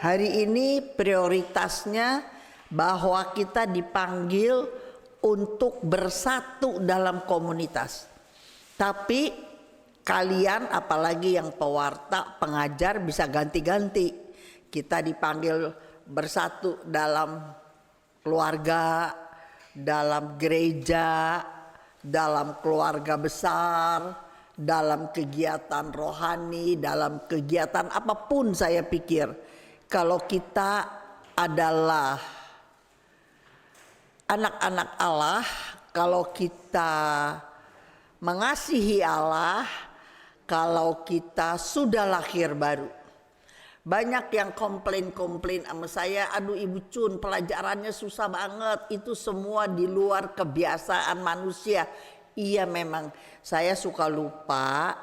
Hari ini prioritasnya bahwa kita dipanggil untuk bersatu dalam komunitas. Tapi kalian apalagi yang pewarta, pengajar bisa ganti-ganti. Kita dipanggil bersatu dalam keluarga, dalam gereja, dalam keluarga besar, dalam kegiatan rohani, dalam kegiatan apapun. Saya pikir kalau kita adalah anak-anak Allah, kalau kita mengasihi Allah, kalau kita sudah lahir baru. Banyak yang komplain sama saya, aduh Ibu Cun pelajarannya susah banget, itu semua di luar kebiasaan manusia. Iya memang, saya suka lupa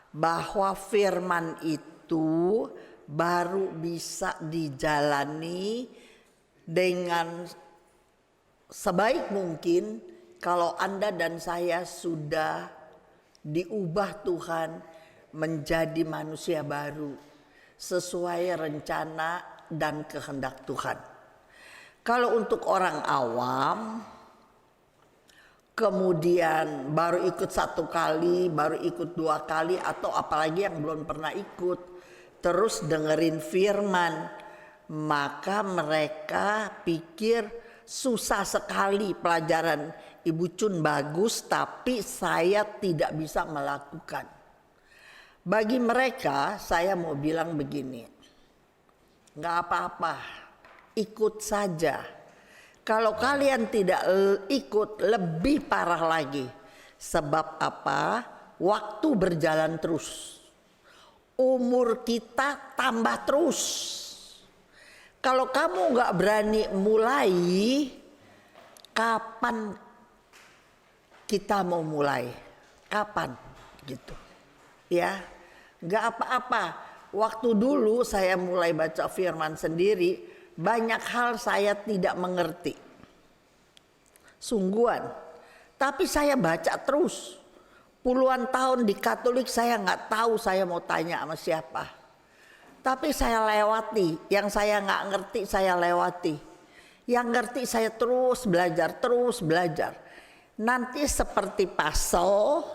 bahwa firman itu baru bisa dijalani dengan sebaik mungkin kalau Anda dan saya sudah diubah Tuhan menjadi manusia baru sesuai rencana dan kehendak Tuhan. Kalau untuk orang awam, kemudian baru ikut 1 kali, baru ikut 2 kali, atau apalagi yang belum pernah ikut, terus dengerin firman, maka mereka pikir susah sekali pelajaran Ibu Cun bagus, tapi saya tidak bisa melakukan. Bagi mereka saya mau bilang begini, nggak apa-apa, ikut saja. Kalau kalian tidak ikut lebih parah lagi. Sebab apa? Waktu berjalan terus. Umur kita tambah terus. Kalau kamu nggak berani mulai, kapan kita mau mulai? Kapan? Gitu. Ya, nggak apa-apa. Waktu dulu saya mulai baca firman sendiri, banyak hal saya tidak mengerti. Sungguhan. Tapi saya baca terus. Puluhan tahun di Katolik saya nggak tahu saya mau tanya sama siapa. Tapi saya lewati. Yang saya nggak ngerti saya lewati. Yang ngerti saya terus belajar. Nanti seperti puzzle,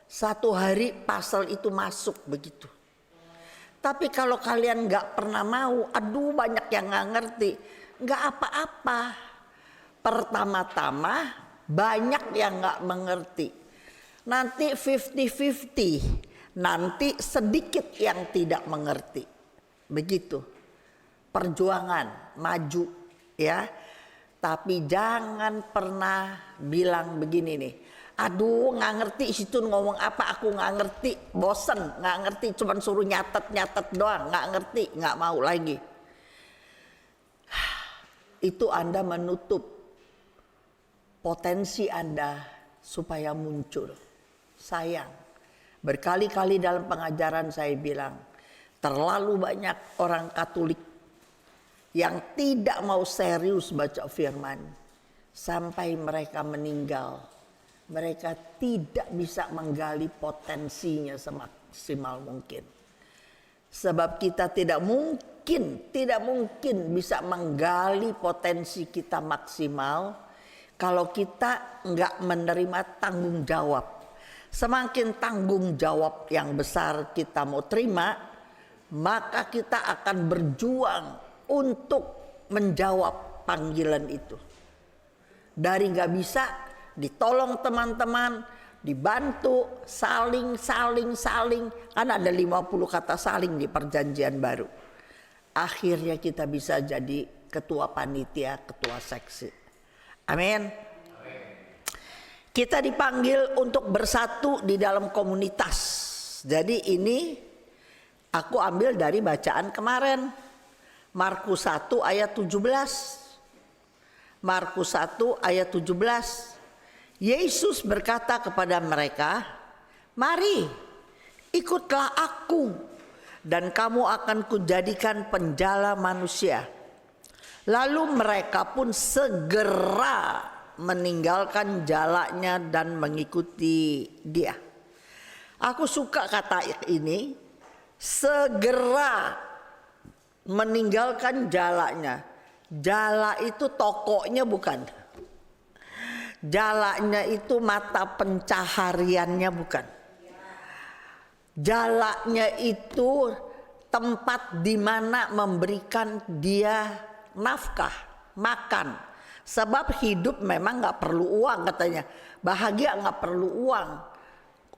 satu hari puzzle itu masuk begitu. Tapi kalau kalian nggak pernah mau, aduh banyak yang nggak ngerti, nggak apa-apa. Pertama-tama banyak yang nggak mengerti. Nanti 50-50, nanti sedikit yang tidak mengerti. Begitu. Perjuangan, maju ya. Tapi jangan pernah bilang begini nih. Aduh nggak ngerti situ ngomong apa, aku nggak ngerti, bosen, nggak ngerti, cuman suruh nyatet doang, nggak ngerti, nggak mau lagi. Itu Anda menutup potensi Anda supaya muncul. Sayang, berkali-kali dalam pengajaran saya bilang, terlalu banyak orang Katolik yang tidak mau serius baca firman sampai mereka meninggal. Mereka tidak bisa menggali potensinya semaksimal mungkin. Sebab kita tidak mungkin bisa menggali potensi kita maksimal kalau kita nggak menerima tanggung jawab. Semakin tanggung jawab yang besar kita mau terima, maka kita akan berjuang untuk menjawab panggilan itu. Dari nggak bisa, ditolong teman-teman, dibantu, saling. Kan ada 50 kata saling di perjanjian baru. Akhirnya kita bisa jadi ketua panitia, ketua seksi. Amin. Kita dipanggil untuk bersatu di dalam komunitas. Jadi ini aku ambil dari bacaan kemarin. Markus 1 ayat 17. Markus 1 ayat 17. Yesus berkata kepada mereka, "Mari, ikutlah aku dan kamu akan kujadikan penjala manusia." Lalu mereka pun segera meninggalkan jalannya dan mengikuti dia. Aku suka kata ini, segera. meninggalkan jalanya. Jala itu tokonya bukan. Jalanya itu mata pencahariannya bukan. Jalanya itu tempat di mana memberikan dia nafkah, makan. Sebab hidup memang nggak perlu uang katanya. Bahagia nggak perlu uang.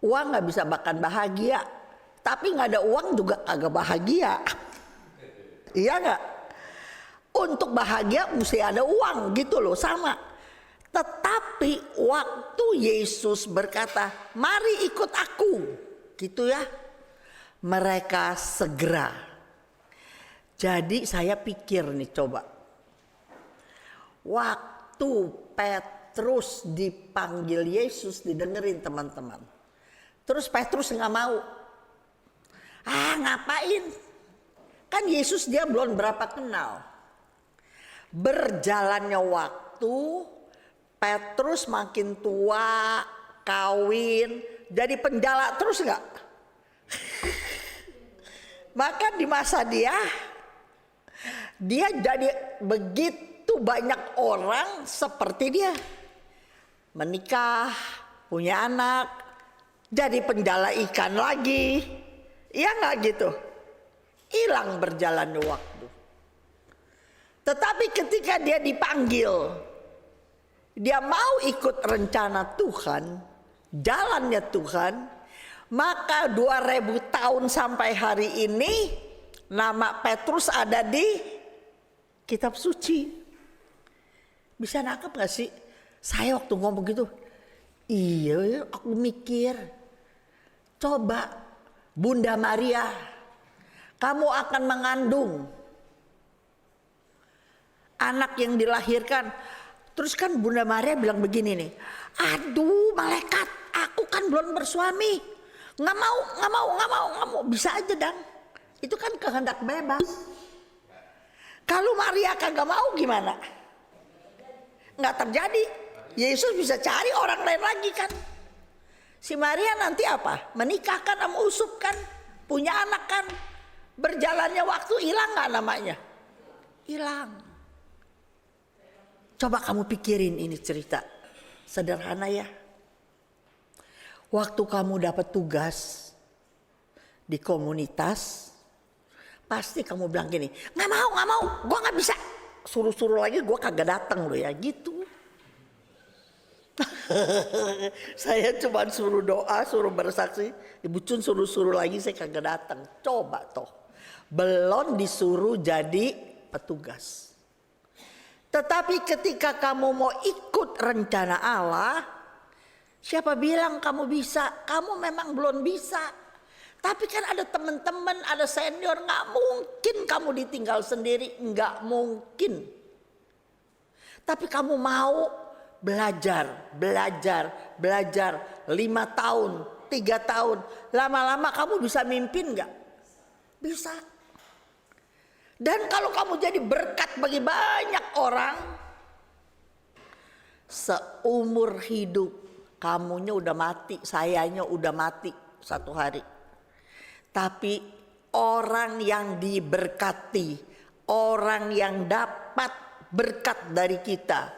Uang nggak bisa makan bahagia. Tapi nggak ada uang juga agak bahagia. Iya nggak? Untuk bahagia mesti ada uang gitu loh, sama. Tetapi waktu Yesus berkata, mari ikut aku, gitu ya, mereka segera. Jadi saya pikir nih, coba, waktu Petrus dipanggil Yesus, didengerin teman-teman, terus Petrus nggak mau. Ngapain? Kan Yesus dia belum berapa kenal. Berjalannya waktu, Petrus makin tua, kawin, jadi penjala terus nggak? Maka di masa dia jadi begitu banyak orang seperti dia. Menikah, punya anak, jadi penjala ikan lagi. Iya nggak gitu? Hilang berjalannya waktu. Tetapi ketika dia dipanggil, dia mau ikut rencana Tuhan, jalannya Tuhan, maka 2000 tahun sampai hari ini nama Petrus ada di kitab suci. Bisa nangkep gak sih? Saya waktu ngomong gitu, iya aku mikir, coba Bunda Maria, kamu akan mengandung anak yang dilahirkan. Terus kan Bunda Maria bilang begini nih, aduh malaikat, aku kan belum bersuami, nggak mau, bisa aja dong. Itu kan kehendak bebas. Kalau Maria kagak mau gimana? Nggak terjadi. Yesus bisa cari orang lain lagi kan. Si Maria nanti apa? Menikah kan sama Usup kan, punya anak kan. Berjalannya waktu hilang nggak namanya? Hilang. Coba kamu pikirin ini cerita sederhana ya. Waktu kamu dapat tugas di komunitas, pasti kamu bilang gini, nggak mau, gue nggak bisa. Suruh-suruh lagi gue kagak datang loh ya gitu. Saya cuma suruh doa, suruh bersaksi, Ibu Cun suruh lagi saya kagak datang. Coba toh, belum disuruh jadi petugas. Tetapi ketika kamu mau ikut rencana Allah, siapa bilang kamu bisa? Kamu memang belum bisa. Tapi kan ada teman-teman, ada senior, nggak mungkin kamu ditinggal sendiri, nggak mungkin. Tapi kamu mau belajar 5 tahun, 3 tahun, lama-lama kamu bisa mimpin nggak? Bisa. Dan kalau kamu jadi berkat bagi banyak orang, seumur hidup kamunya udah mati, sayanya udah mati satu hari. Tapi orang yang diberkati, orang yang dapat berkat dari kita,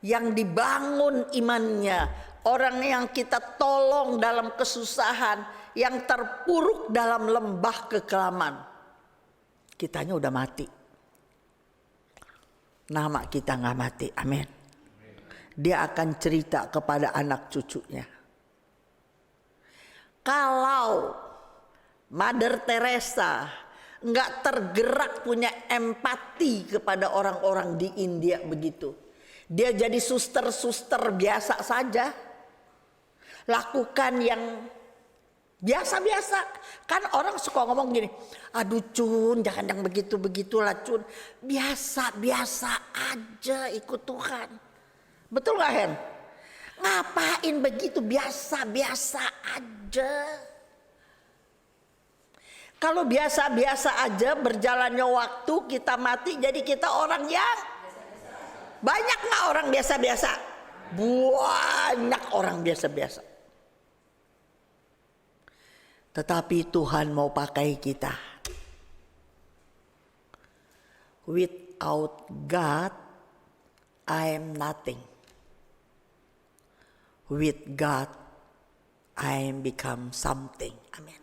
yang dibangun imannya, orang yang kita tolong dalam kesusahan, yang terpuruk dalam lembah kekelaman, kitanya udah mati. Nama kita nggak mati, amin. Dia akan cerita kepada anak cucunya. Kalau Mother Teresa nggak tergerak punya empati kepada orang-orang di India begitu, dia jadi suster-suster biasa saja, lakukan yang biasa-biasa. Kan orang suka ngomong gini, aduh Cun jangan yang begitu-begitulah Cun, biasa-biasa aja ikut Tuhan. Betul gak Hen? Ngapain begitu, biasa-biasa aja. Kalau biasa-biasa aja berjalannya waktu kita mati, jadi kita orang yang banyak gak orang biasa-biasa? Banyak orang biasa-biasa. Tetapi Tuhan mau pakai kita. Without God, I am nothing. With God, I am become something. Amin.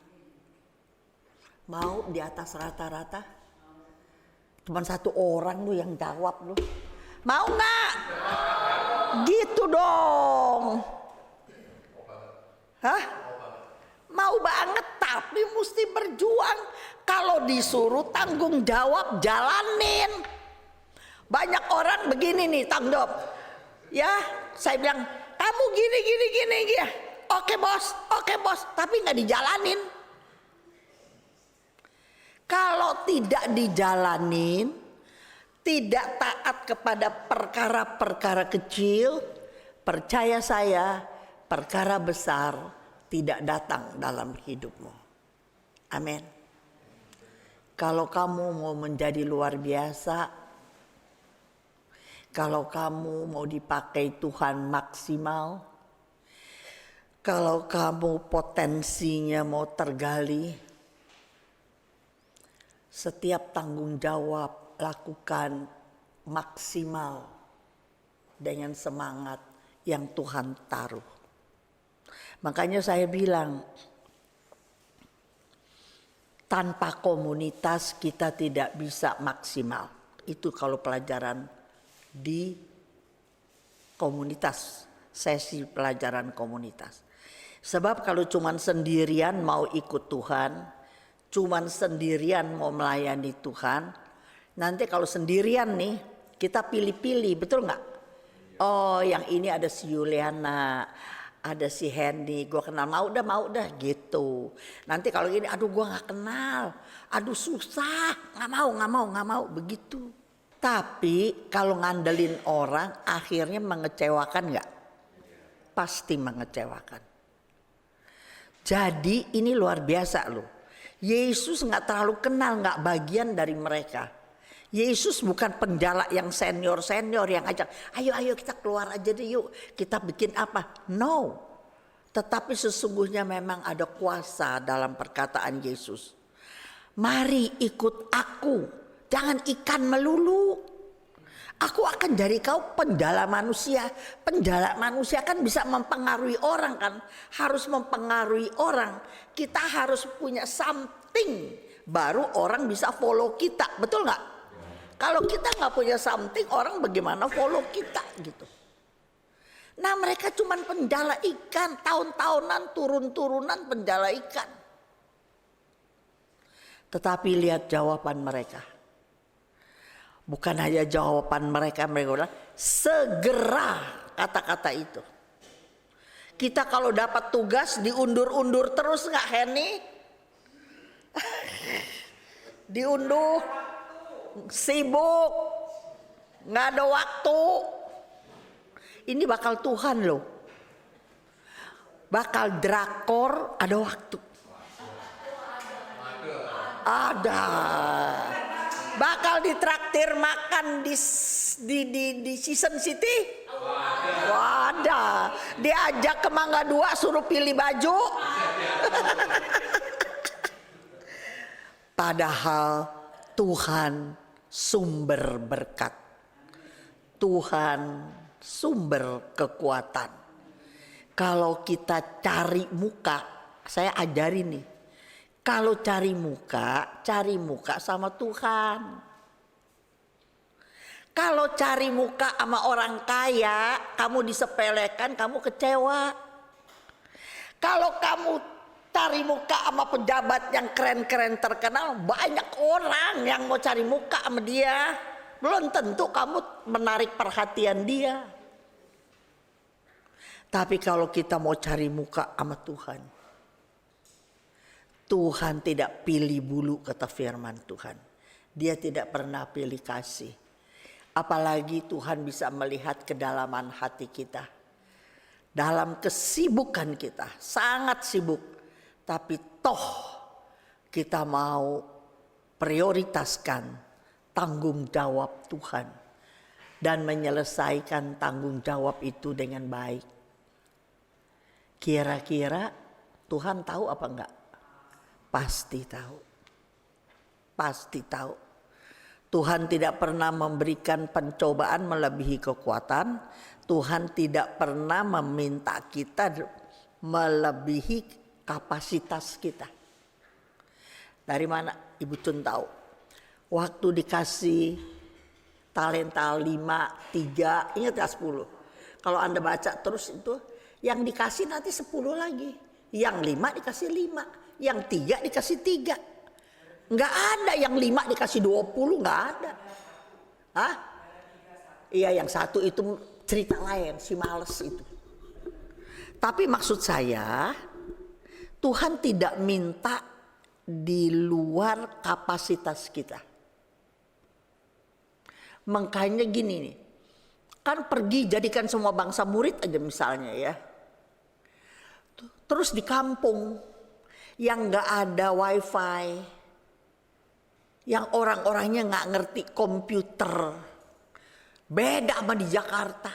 Mau di atas rata-rata? Cuman satu orang lu yang jawab lu. Mau nggak? Gitu dong. Hah? Mau banget, tapi mesti berjuang. Kalau disuruh tanggung jawab, jalanin. Banyak orang begini nih, tanggung jawab. Ya, saya bilang, kamu gini. Oke bos, tapi nggak dijalanin. Kalau tidak dijalanin, tidak taat kepada perkara-perkara kecil, percaya saya, perkara besar tidak datang dalam hidupmu. Amin. Kalau kamu mau menjadi luar biasa, kalau kamu mau dipakai Tuhan maksimal, kalau kamu potensinya mau tergali, setiap tanggung jawab lakukan maksimal dengan semangat yang Tuhan taruh. Makanya saya bilang, tanpa komunitas kita tidak bisa maksimal. Itu kalau pelajaran di komunitas, sesi pelajaran komunitas. Sebab kalau cuman sendirian mau ikut Tuhan, cuman sendirian mau melayani Tuhan, nanti kalau sendirian nih kita pilih-pilih, betul nggak? Oh yang ini ada si Yuliana, ada si Hendy, gue kenal, mau dah gitu. Nanti kalau ini, aduh gue nggak kenal, aduh susah, nggak mau begitu. Tapi kalau ngandelin orang akhirnya mengecewakan nggak? Pasti mengecewakan. Jadi ini luar biasa loh. Yesus nggak terlalu kenal, nggak bagian dari mereka. Yesus bukan penjala yang senior yang ajak, ayo kita keluar aja deh yuk, kita bikin apa? No. Tetapi sesungguhnya memang ada kuasa dalam perkataan Yesus. Mari ikut aku, jangan ikan melulu. Aku akan jadi kau penjala manusia. Penjala manusia kan bisa mempengaruhi orang kan. Harus mempengaruhi orang. Kita harus punya something. Baru orang bisa follow kita. Betul gak? Kalau kita gak punya something, orang bagaimana follow kita gitu. Nah mereka cuman penjala ikan. Tahun-tahunan, turun-turunan penjala ikan. Tetapi lihat jawaban mereka. Bukan hanya jawaban mereka bilang segera, kata-kata itu. Kita kalau dapat tugas diundur-undur terus nggak Henny? Diundur, sibuk, nggak ada waktu. Ini bakal Tuhan loh. Bakal drakor ada waktu. Ada. Bakal ditraktir makan di Season City? Wadah. Diajak ke Mangga 2 suruh pilih baju. Padahal Tuhan sumber berkat. Tuhan sumber kekuatan. Kalau kita cari muka, saya ajarin nih. Kalau cari muka sama Tuhan. Kalau cari muka sama orang kaya, kamu disepelekan, kamu kecewa. Kalau kamu cari muka sama pejabat yang keren-keren terkenal, banyak orang yang mau cari muka sama dia. Belum tentu kamu menarik perhatian dia. Tapi kalau kita mau cari muka sama Tuhan, Tuhan tidak pilih bulu, kata firman Tuhan. Dia tidak pernah pilih kasih. Apalagi Tuhan bisa melihat kedalaman hati kita. Dalam kesibukan kita, sangat sibuk. Tapi toh kita mau prioritaskan tanggung jawab Tuhan. Dan menyelesaikan tanggung jawab itu dengan baik. Kira-kira Tuhan tahu apa enggak? Pasti tahu. Pasti tahu. Tuhan tidak pernah memberikan pencobaan melebihi kekuatan. Tuhan tidak pernah meminta kita melebihi kapasitas kita. Dari mana Ibu Cun tahu? Waktu dikasih talenta 5, 3, ingat ya 10. Kalau Anda baca terus itu, yang dikasih nanti 10 lagi. Yang 5 dikasih 5, yang 3 dikasih 3. Nggak ada yang 5 dikasih 20, nggak ada. Hah? Iya, yang 1 itu cerita lain, si males itu. Tapi maksud saya, Tuhan tidak minta di luar kapasitas kita. Makanya gini nih, kan pergi jadikan semua bangsa murid aja misalnya ya. Terus di kampung yang nggak ada wifi, yang orang-orangnya nggak ngerti komputer, beda sama di Jakarta.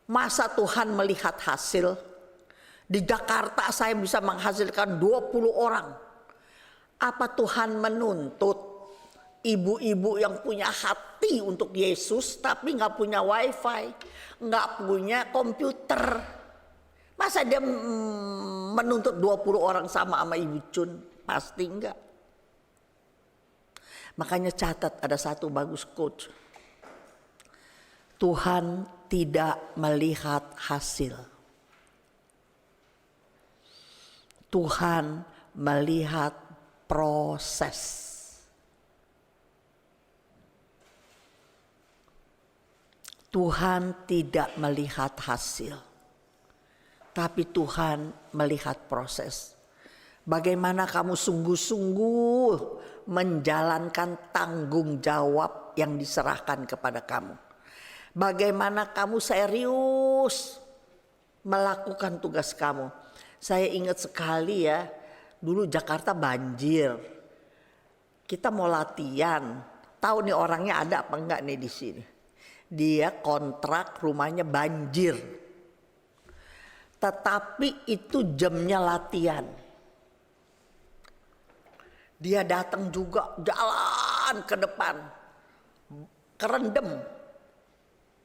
Masa Tuhan melihat hasil? Di Jakarta saya bisa menghasilkan 20 orang. Apa Tuhan menuntut ibu-ibu yang punya hati untuk Yesus tapi nggak punya wifi, nggak punya komputer? Masa dia menuntut 20 orang sama Ibu Cun? Pasti enggak. Makanya catat, ada satu bagus quote. Tuhan tidak melihat hasil. Tuhan melihat proses. Tuhan tidak melihat hasil, tapi Tuhan melihat proses. Bagaimana kamu sungguh-sungguh menjalankan tanggung jawab yang diserahkan kepada kamu. Bagaimana kamu serius melakukan tugas kamu. Saya ingat sekali ya, dulu Jakarta banjir. Kita mau latihan, tahu nih orangnya ada apa enggak nih di sini. Dia kontrak rumahnya banjir. Tetapi itu jamnya latihan. Dia datang juga jalan ke depan. Kerendam.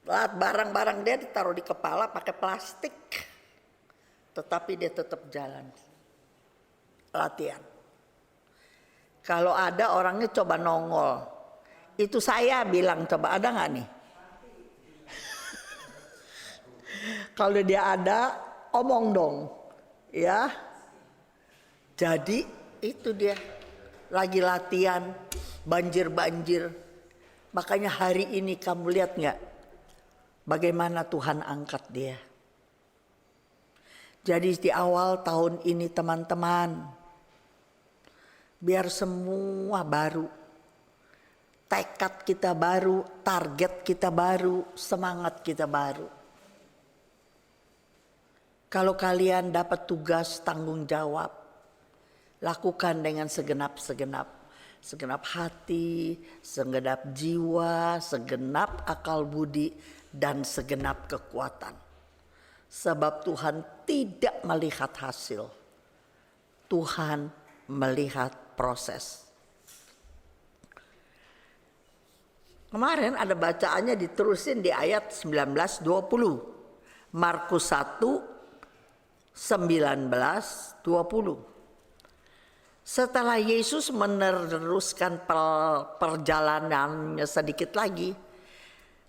Barang-barang dia ditaruh di kepala pakai plastik. Tetapi dia tetap jalan. Latihan. Kalau ada orangnya coba nongol. Itu saya bilang, coba ada gak nih? Kalau dia ada, omong dong. Ya. Jadi itu dia. Lagi latihan, banjir-banjir. Makanya hari ini kamu lihat gak? Bagaimana Tuhan angkat dia. Jadi di awal tahun ini teman-teman, biar semua baru. Tekad kita baru, target kita baru, semangat kita baru. Kalau kalian dapat tugas tanggung jawab, lakukan dengan segenap hati, segenap jiwa, segenap akal budi, dan segenap kekuatan. Sebab Tuhan tidak melihat hasil. Tuhan melihat proses. Kemarin ada bacaannya diterusin di ayat 19-20. Markus 1, 19-20. Setelah Yesus meneruskan perjalanannya sedikit lagi,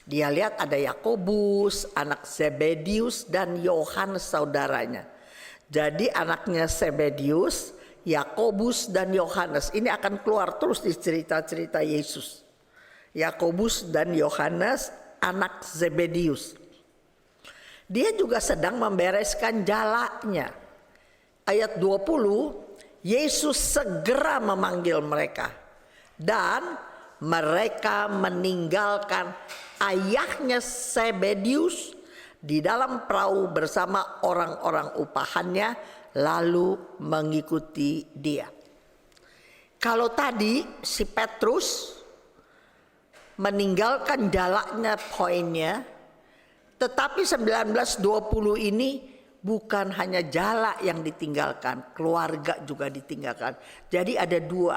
dia lihat ada Yakobus, anak Zebedius, dan Yohanes saudaranya. Jadi anaknya Zebedius, Yakobus, dan Yohanes ini akan keluar terus di cerita-cerita Yesus. Yakobus dan Yohanes, anak Zebedius. Dia juga sedang membereskan jalanya. Ayat 20, Yesus segera memanggil mereka. Dan mereka meninggalkan ayahnya Zebedius di dalam perahu bersama orang-orang upahannya, lalu mengikuti dia. Kalau tadi si Petrus meninggalkan jalanya poinnya, tetapi 19-20 ini bukan hanya jala yang ditinggalkan, keluarga juga ditinggalkan. Jadi ada dua.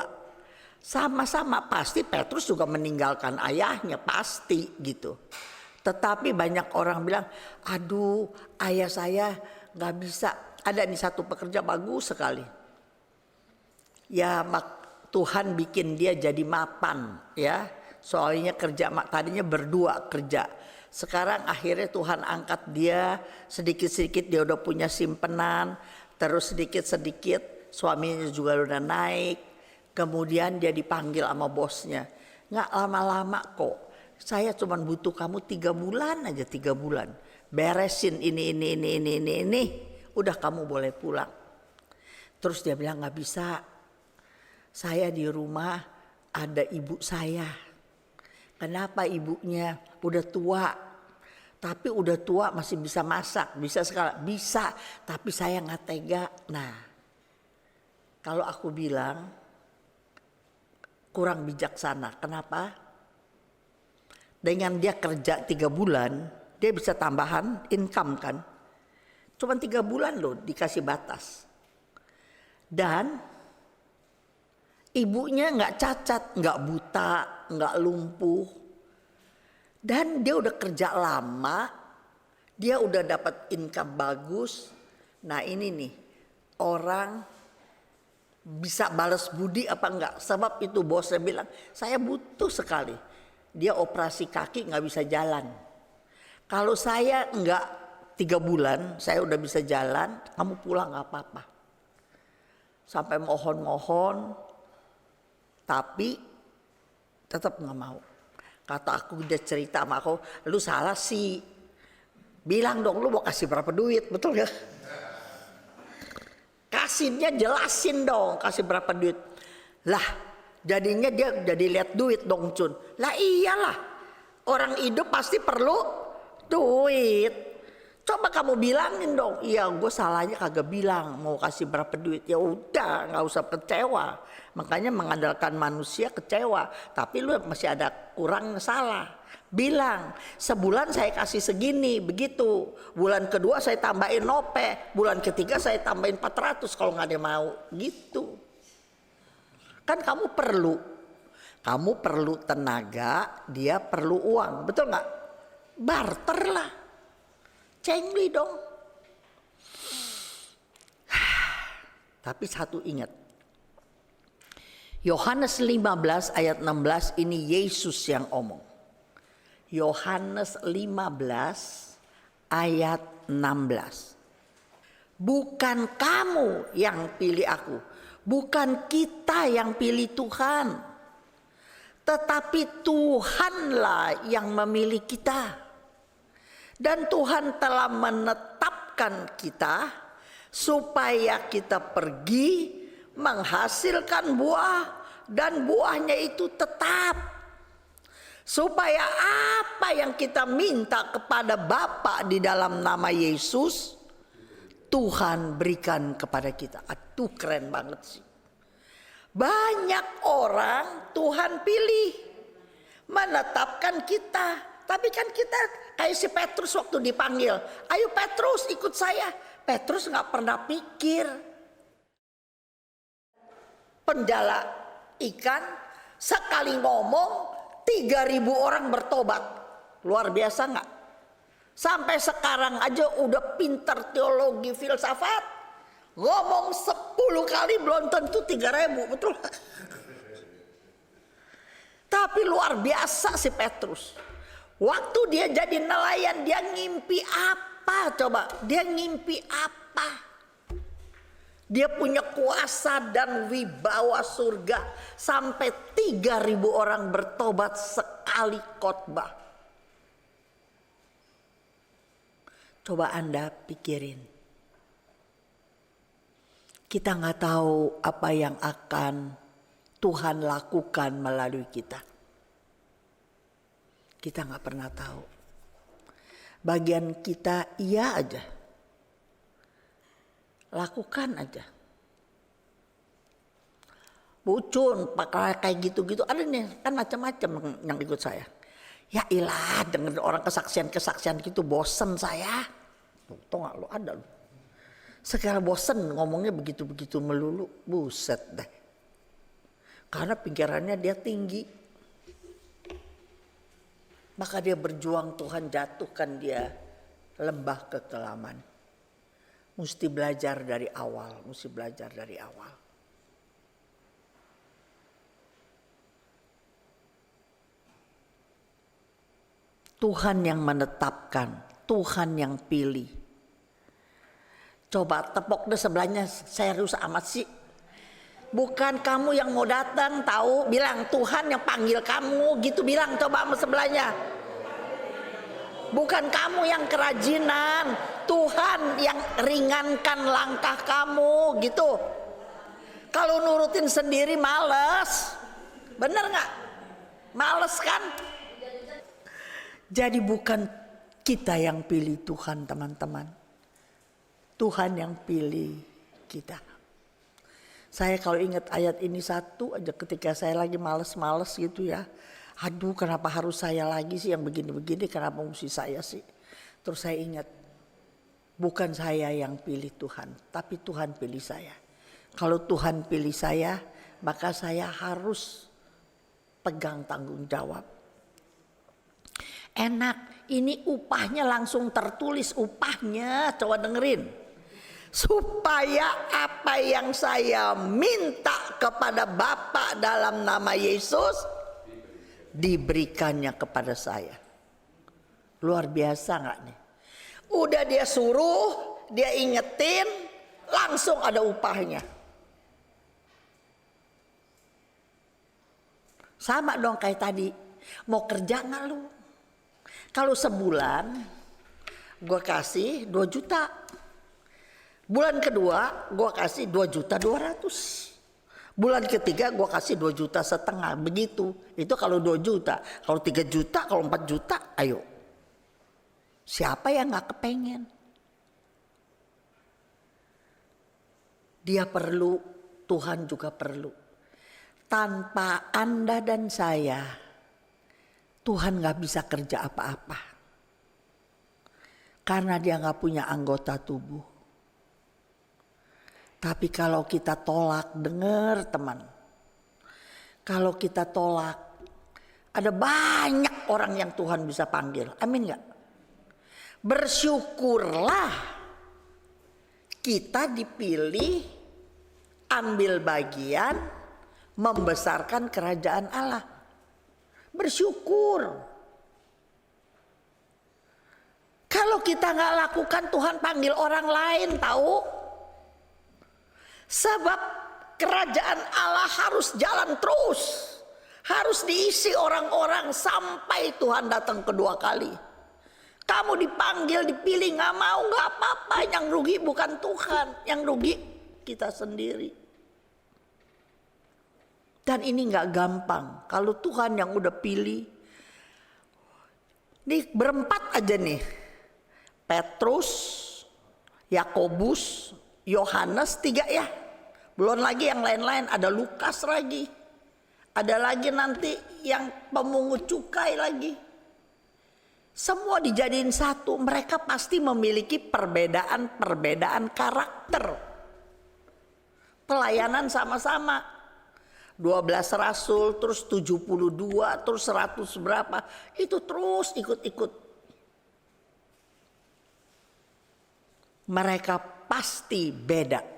Sama-sama pasti Petrus juga meninggalkan ayahnya, pasti gitu. Tetapi banyak orang bilang, aduh ayah saya gak bisa. Ada nih satu pekerja bagus sekali. Ya Tuhan bikin dia jadi mapan ya. Soalnya kerja, tadinya berdua kerja. Sekarang akhirnya Tuhan angkat dia, sedikit-sedikit dia udah punya simpenan. Terus sedikit-sedikit suaminya juga udah naik. Kemudian dia dipanggil sama bosnya. Nggak lama-lama kok. Saya cuma butuh kamu 3 bulan aja, 3 bulan. Beresin ini. Udah kamu boleh pulang. Terus dia bilang nggak bisa. Saya di rumah ada ibu saya. Kenapa ibunya? Udah tua. Tapi udah tua masih bisa masak. Bisa sekali. Bisa. Tapi saya nggak tega. Nah. Kalau aku bilang. Kurang bijaksana. Kenapa? Dengan dia kerja 3 bulan, dia bisa tambahan income kan. Cuma 3 bulan loh dikasih batas. Dan ibunya nggak cacat, nggak buta, nggak lumpuh. Dan dia udah kerja lama, dia udah dapat income bagus. Nah ini nih, orang bisa balas budi apa enggak? Sebab itu bosnya bilang, saya butuh sekali. Dia operasi kaki nggak bisa jalan. Kalau saya enggak 3 bulan, saya udah bisa jalan, kamu pulang nggak apa-apa. Sampai mohon-mohon, tapi tetap nggak mau. Kata aku, dia cerita sama aku, lu salah sih. Bilang dong, lu mau kasih berapa duit, betul ya? Kasihnya jelasin dong, kasih berapa duit. Lah jadinya dia jadi lihat duit dong Cun. Lah iyalah, orang hidup pasti perlu duit. Coba kamu bilangin dong. Iya gue salahnya kagak bilang mau kasih berapa duit. Ya udah gak usah kecewa. Makanya mengandalkan manusia kecewa. Tapi lu masih ada kurang salah. Bilang sebulan saya kasih segini begitu. Bulan kedua saya tambahin nope. Bulan ketiga saya tambahin 400 kalau nggak ada mau gitu. Kan kamu perlu. Kamu perlu tenaga, dia perlu uang. Betul nggak? Barter lah. Cengli dong. Tapi satu ingat. Yohanes 15 ayat 16 ini Yesus yang omong. Yohanes 15 ayat 16. Bukan kamu yang pilih aku. Bukan kita yang pilih Tuhan. Tetapi Tuhanlah yang memilih kita. Dan Tuhan telah menetapkan kita supaya kita pergi menghasilkan buah. Dan buahnya itu tetap. Supaya apa yang kita minta kepada Bapa di dalam nama Yesus, Tuhan berikan kepada kita. Aduh keren banget sih. Banyak orang Tuhan pilih, menetapkan kita. Tapi kan kita kayak si Petrus waktu dipanggil. Ayo Petrus ikut saya. Petrus gak pernah pikir. Penjala ikan sekali ngomong 3.000 orang bertobat. Luar biasa gak? Sampai sekarang aja udah pinter teologi filsafat. Ngomong 10 kali belum tentu 3.000, betul? Tapi luar biasa si Petrus. Waktu dia jadi nelayan, dia ngimpi apa coba? Dia ngimpi apa? Dia punya kuasa dan wibawa surga. Sampai 3.000 orang bertobat sekali khotbah. Coba Anda pikirin. Kita gak tahu apa yang akan Tuhan lakukan melalui kita. Kita gak pernah tahu. Bagian kita iya aja. Lakukan aja. Bucun, pakai kayak gitu-gitu. Ada nih, kan macam-macam yang ikut saya. Ya ilah, dengan orang kesaksian-kesaksian gitu bosen saya. Tuh gak lo ada lo. Sekarang bosen ngomongnya begitu-begitu melulu. Buset deh. Karena pikirannya dia tinggi. Maka dia berjuang, Tuhan jatuhkan dia lembah kekelaman. Mesti belajar dari awal, mesti belajar dari awal. Tuhan yang menetapkan, Tuhan yang pilih. Coba tepok deh sebelahnya, serius amat sih. Bukan kamu yang mau datang, tahu, bilang Tuhan yang panggil kamu, gitu bilang coba sama sebelahnya. Bukan kamu yang kerajinan, Tuhan yang ringankan langkah kamu, gitu. Kalau nurutin sendiri males, bener nggak? Males kan? Jadi bukan kita yang pilih Tuhan, teman-teman. Tuhan yang pilih kita. Saya kalau ingat ayat ini satu aja ketika saya lagi males-males gitu ya. Aduh, kenapa harus saya lagi sih yang begini-begini, kenapa mesti saya sih. Terus saya ingat, bukan saya yang pilih Tuhan, tapi Tuhan pilih saya. Kalau Tuhan pilih saya, maka saya harus pegang tanggung jawab. Enak, ini upahnya langsung tertulis upahnya, coba dengerin. Supaya apa yang saya minta kepada Bapa dalam nama Yesus diberikannya kepada saya. Luar biasa gak nih? Udah dia suruh, dia ingetin, langsung ada upahnya. Sama dong kayak tadi, mau kerja gak lu? Kalau sebulan gue kasih 2 juta. Bulan kedua gue kasih 2.200.000. Bulan ketiga gue kasih 2,5 juta. Begitu. Itu kalau 2 juta. Kalau 3 juta, kalau 4 juta, ayo. Siapa yang gak kepengen? Dia perlu, Tuhan juga perlu. Tanpa Anda dan saya, Tuhan gak bisa kerja apa-apa. Karena dia gak punya anggota tubuh. Tapi kalau kita tolak, dengar teman. Kalau kita tolak, ada banyak orang yang Tuhan bisa panggil. Amin gak? Bersyukurlah kita dipilih, ambil bagian, membesarkan kerajaan Allah. Bersyukur. Kalau kita gak lakukan, Tuhan panggil orang lain, tahu? Sebab kerajaan Allah harus jalan terus. Harus diisi orang-orang sampai Tuhan datang kedua kali. Kamu dipanggil, dipilih, gak mau, gak apa-apa. Yang rugi bukan Tuhan, yang rugi kita sendiri. Dan ini gak gampang. Kalau Tuhan yang udah pilih, nih berempat aja nih. Petrus, Yakobus, Yohanes, 3 ya. Belum lagi yang lain-lain, ada Lukas lagi. Ada lagi nanti yang pemungut cukai lagi. Semua dijadiin satu, mereka pasti memiliki perbedaan karakter. Pelayanan sama-sama. 12 rasul, terus 72, terus 100 berapa. Itu terus ikut-ikut. Mereka pasti beda.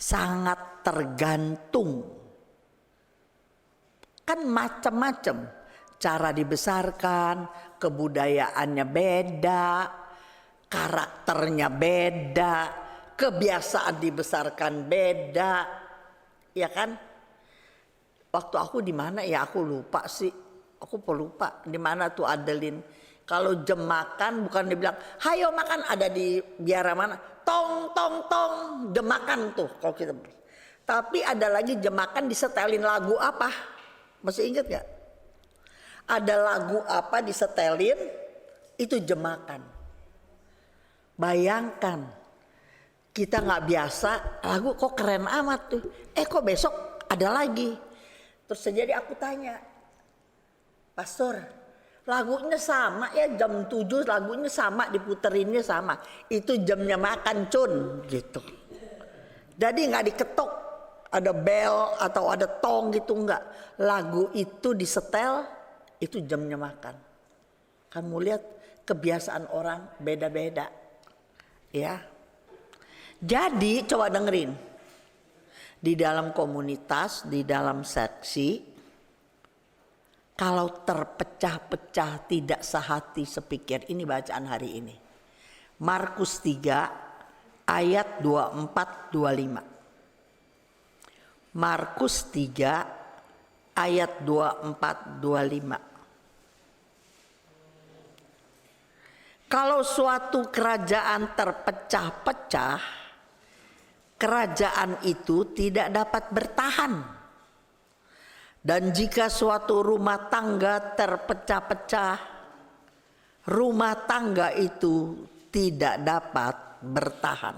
Sangat tergantung. Kan macam-macam cara dibesarkan, kebudayaannya beda, karakternya beda, kebiasaan dibesarkan beda, ya kan? Waktu aku di mana ya aku lupa sih, aku pelupa di mana tuh Adeline. Kalau jam makan bukan dibilang, hayo makan, ada di biara mana, tong tong tong, jam makan tuh kalau kita. Tapi ada lagi jam makan disetelin lagu apa? Masih ingat gak? Ada lagu apa disetelin, itu jam makan. Bayangkan, kita gak biasa, lagu kok keren amat tuh. Kok besok ada lagi. Terus jadi aku tanya, Pastor, lagunya sama ya, jam 7 lagunya sama, diputerinnya sama. Itu jamnya makan Cun gitu. Jadi gak diketok. ada bel atau ada tong gitu, enggak. Lagu itu disetel, itu jamnya makan. Kamu lihat kebiasaan orang beda-beda. Ya. Jadi coba dengerin. Di dalam komunitas, di dalam seksi, kalau terpecah-pecah tidak sehati sepikir, ini bacaan hari ini. Markus 3 ayat 24-25. Markus 3 ayat 24-25. Kalau suatu kerajaan terpecah-pecah, kerajaan itu tidak dapat bertahan. Dan jika suatu rumah tangga terpecah-pecah, rumah tangga itu tidak dapat bertahan.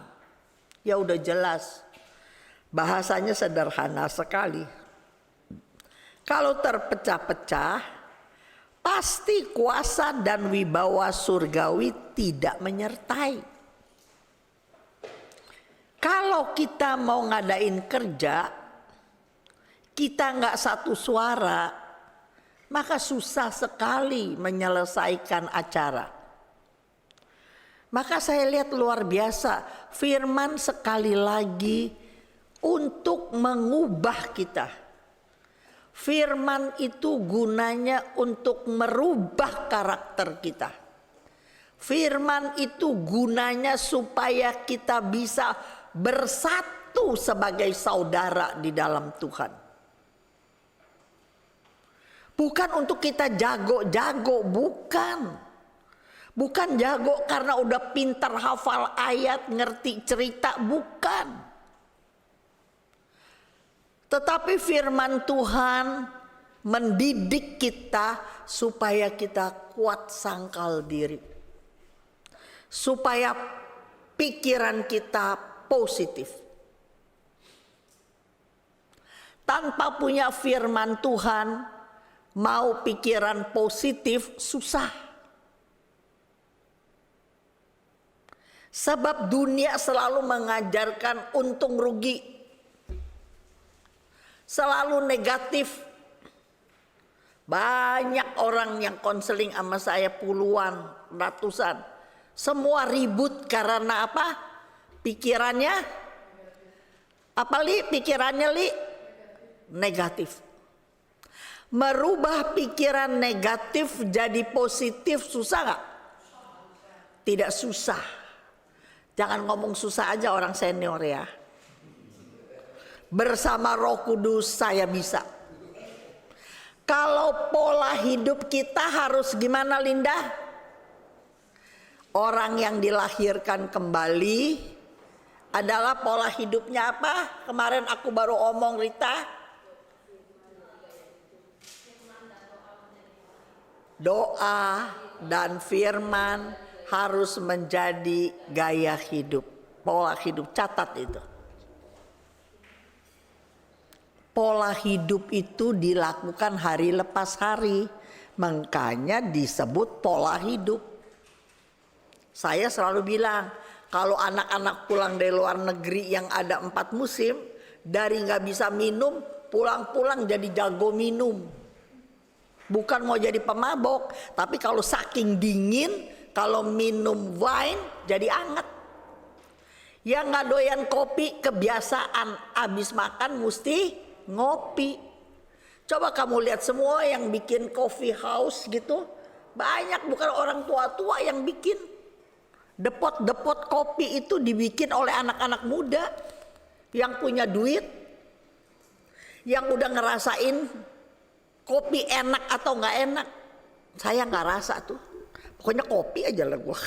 Ya udah jelas, bahasanya sederhana sekali. Kalau terpecah-pecah, pasti kuasa dan wibawa surgawi tidak menyertai. Kalau kita mau ngadain kerja, kita nggak satu suara, maka susah sekali menyelesaikan acara. Maka saya lihat luar biasa, firman sekali lagi untuk mengubah kita. Firman itu gunanya untuk merubah karakter kita. Firman itu gunanya supaya kita bisa bersatu sebagai saudara di dalam Tuhan. Bukan untuk kita jago-jago, bukan. Bukan jago karena udah pintar hafal ayat, ngerti cerita, bukan. Tetapi firman Tuhan mendidik kita supaya kita kuat sangkal diri. Supaya pikiran kita positif. Tanpa punya firman Tuhan, mau pikiran positif susah. Sebab dunia selalu mengajarkan untung rugi. Selalu negatif. Banyak orang yang konseling sama saya puluhan, ratusan. Semua ribut karena apa? Pikirannya apa Li? Pikirannya Li? Negatif. Merubah pikiran negatif jadi positif susah gak? Tidak susah. Jangan ngomong susah aja orang senior ya. Bersama Roh Kudus saya bisa. Kalau pola hidup kita harus gimana Linda? Orang yang dilahirkan kembali adalah pola hidupnya apa? Kemarin aku baru omong Rita. Doa dan firman harus menjadi gaya hidup. Pola hidup, catat itu. Pola hidup itu dilakukan hari lepas hari. Makanya disebut pola hidup. Saya selalu bilang, kalau anak-anak pulang dari luar negeri yang ada 4 musim, dari nggak bisa minum, pulang-pulang jadi jago minum. Bukan mau jadi pemabok, tapi kalau saking dingin, kalau minum wine jadi anget. Yang nggak doyan kopi, kebiasaan abis makan mesti ngopi. Coba kamu lihat semua yang bikin coffee house gitu, banyak bukan orang tua-tua yang bikin. Depot-depot kopi itu dibikin oleh anak-anak muda yang punya duit, yang udah ngerasain kopi enak atau nggak enak. Saya nggak rasa tuh, pokoknya kopi aja lah gua.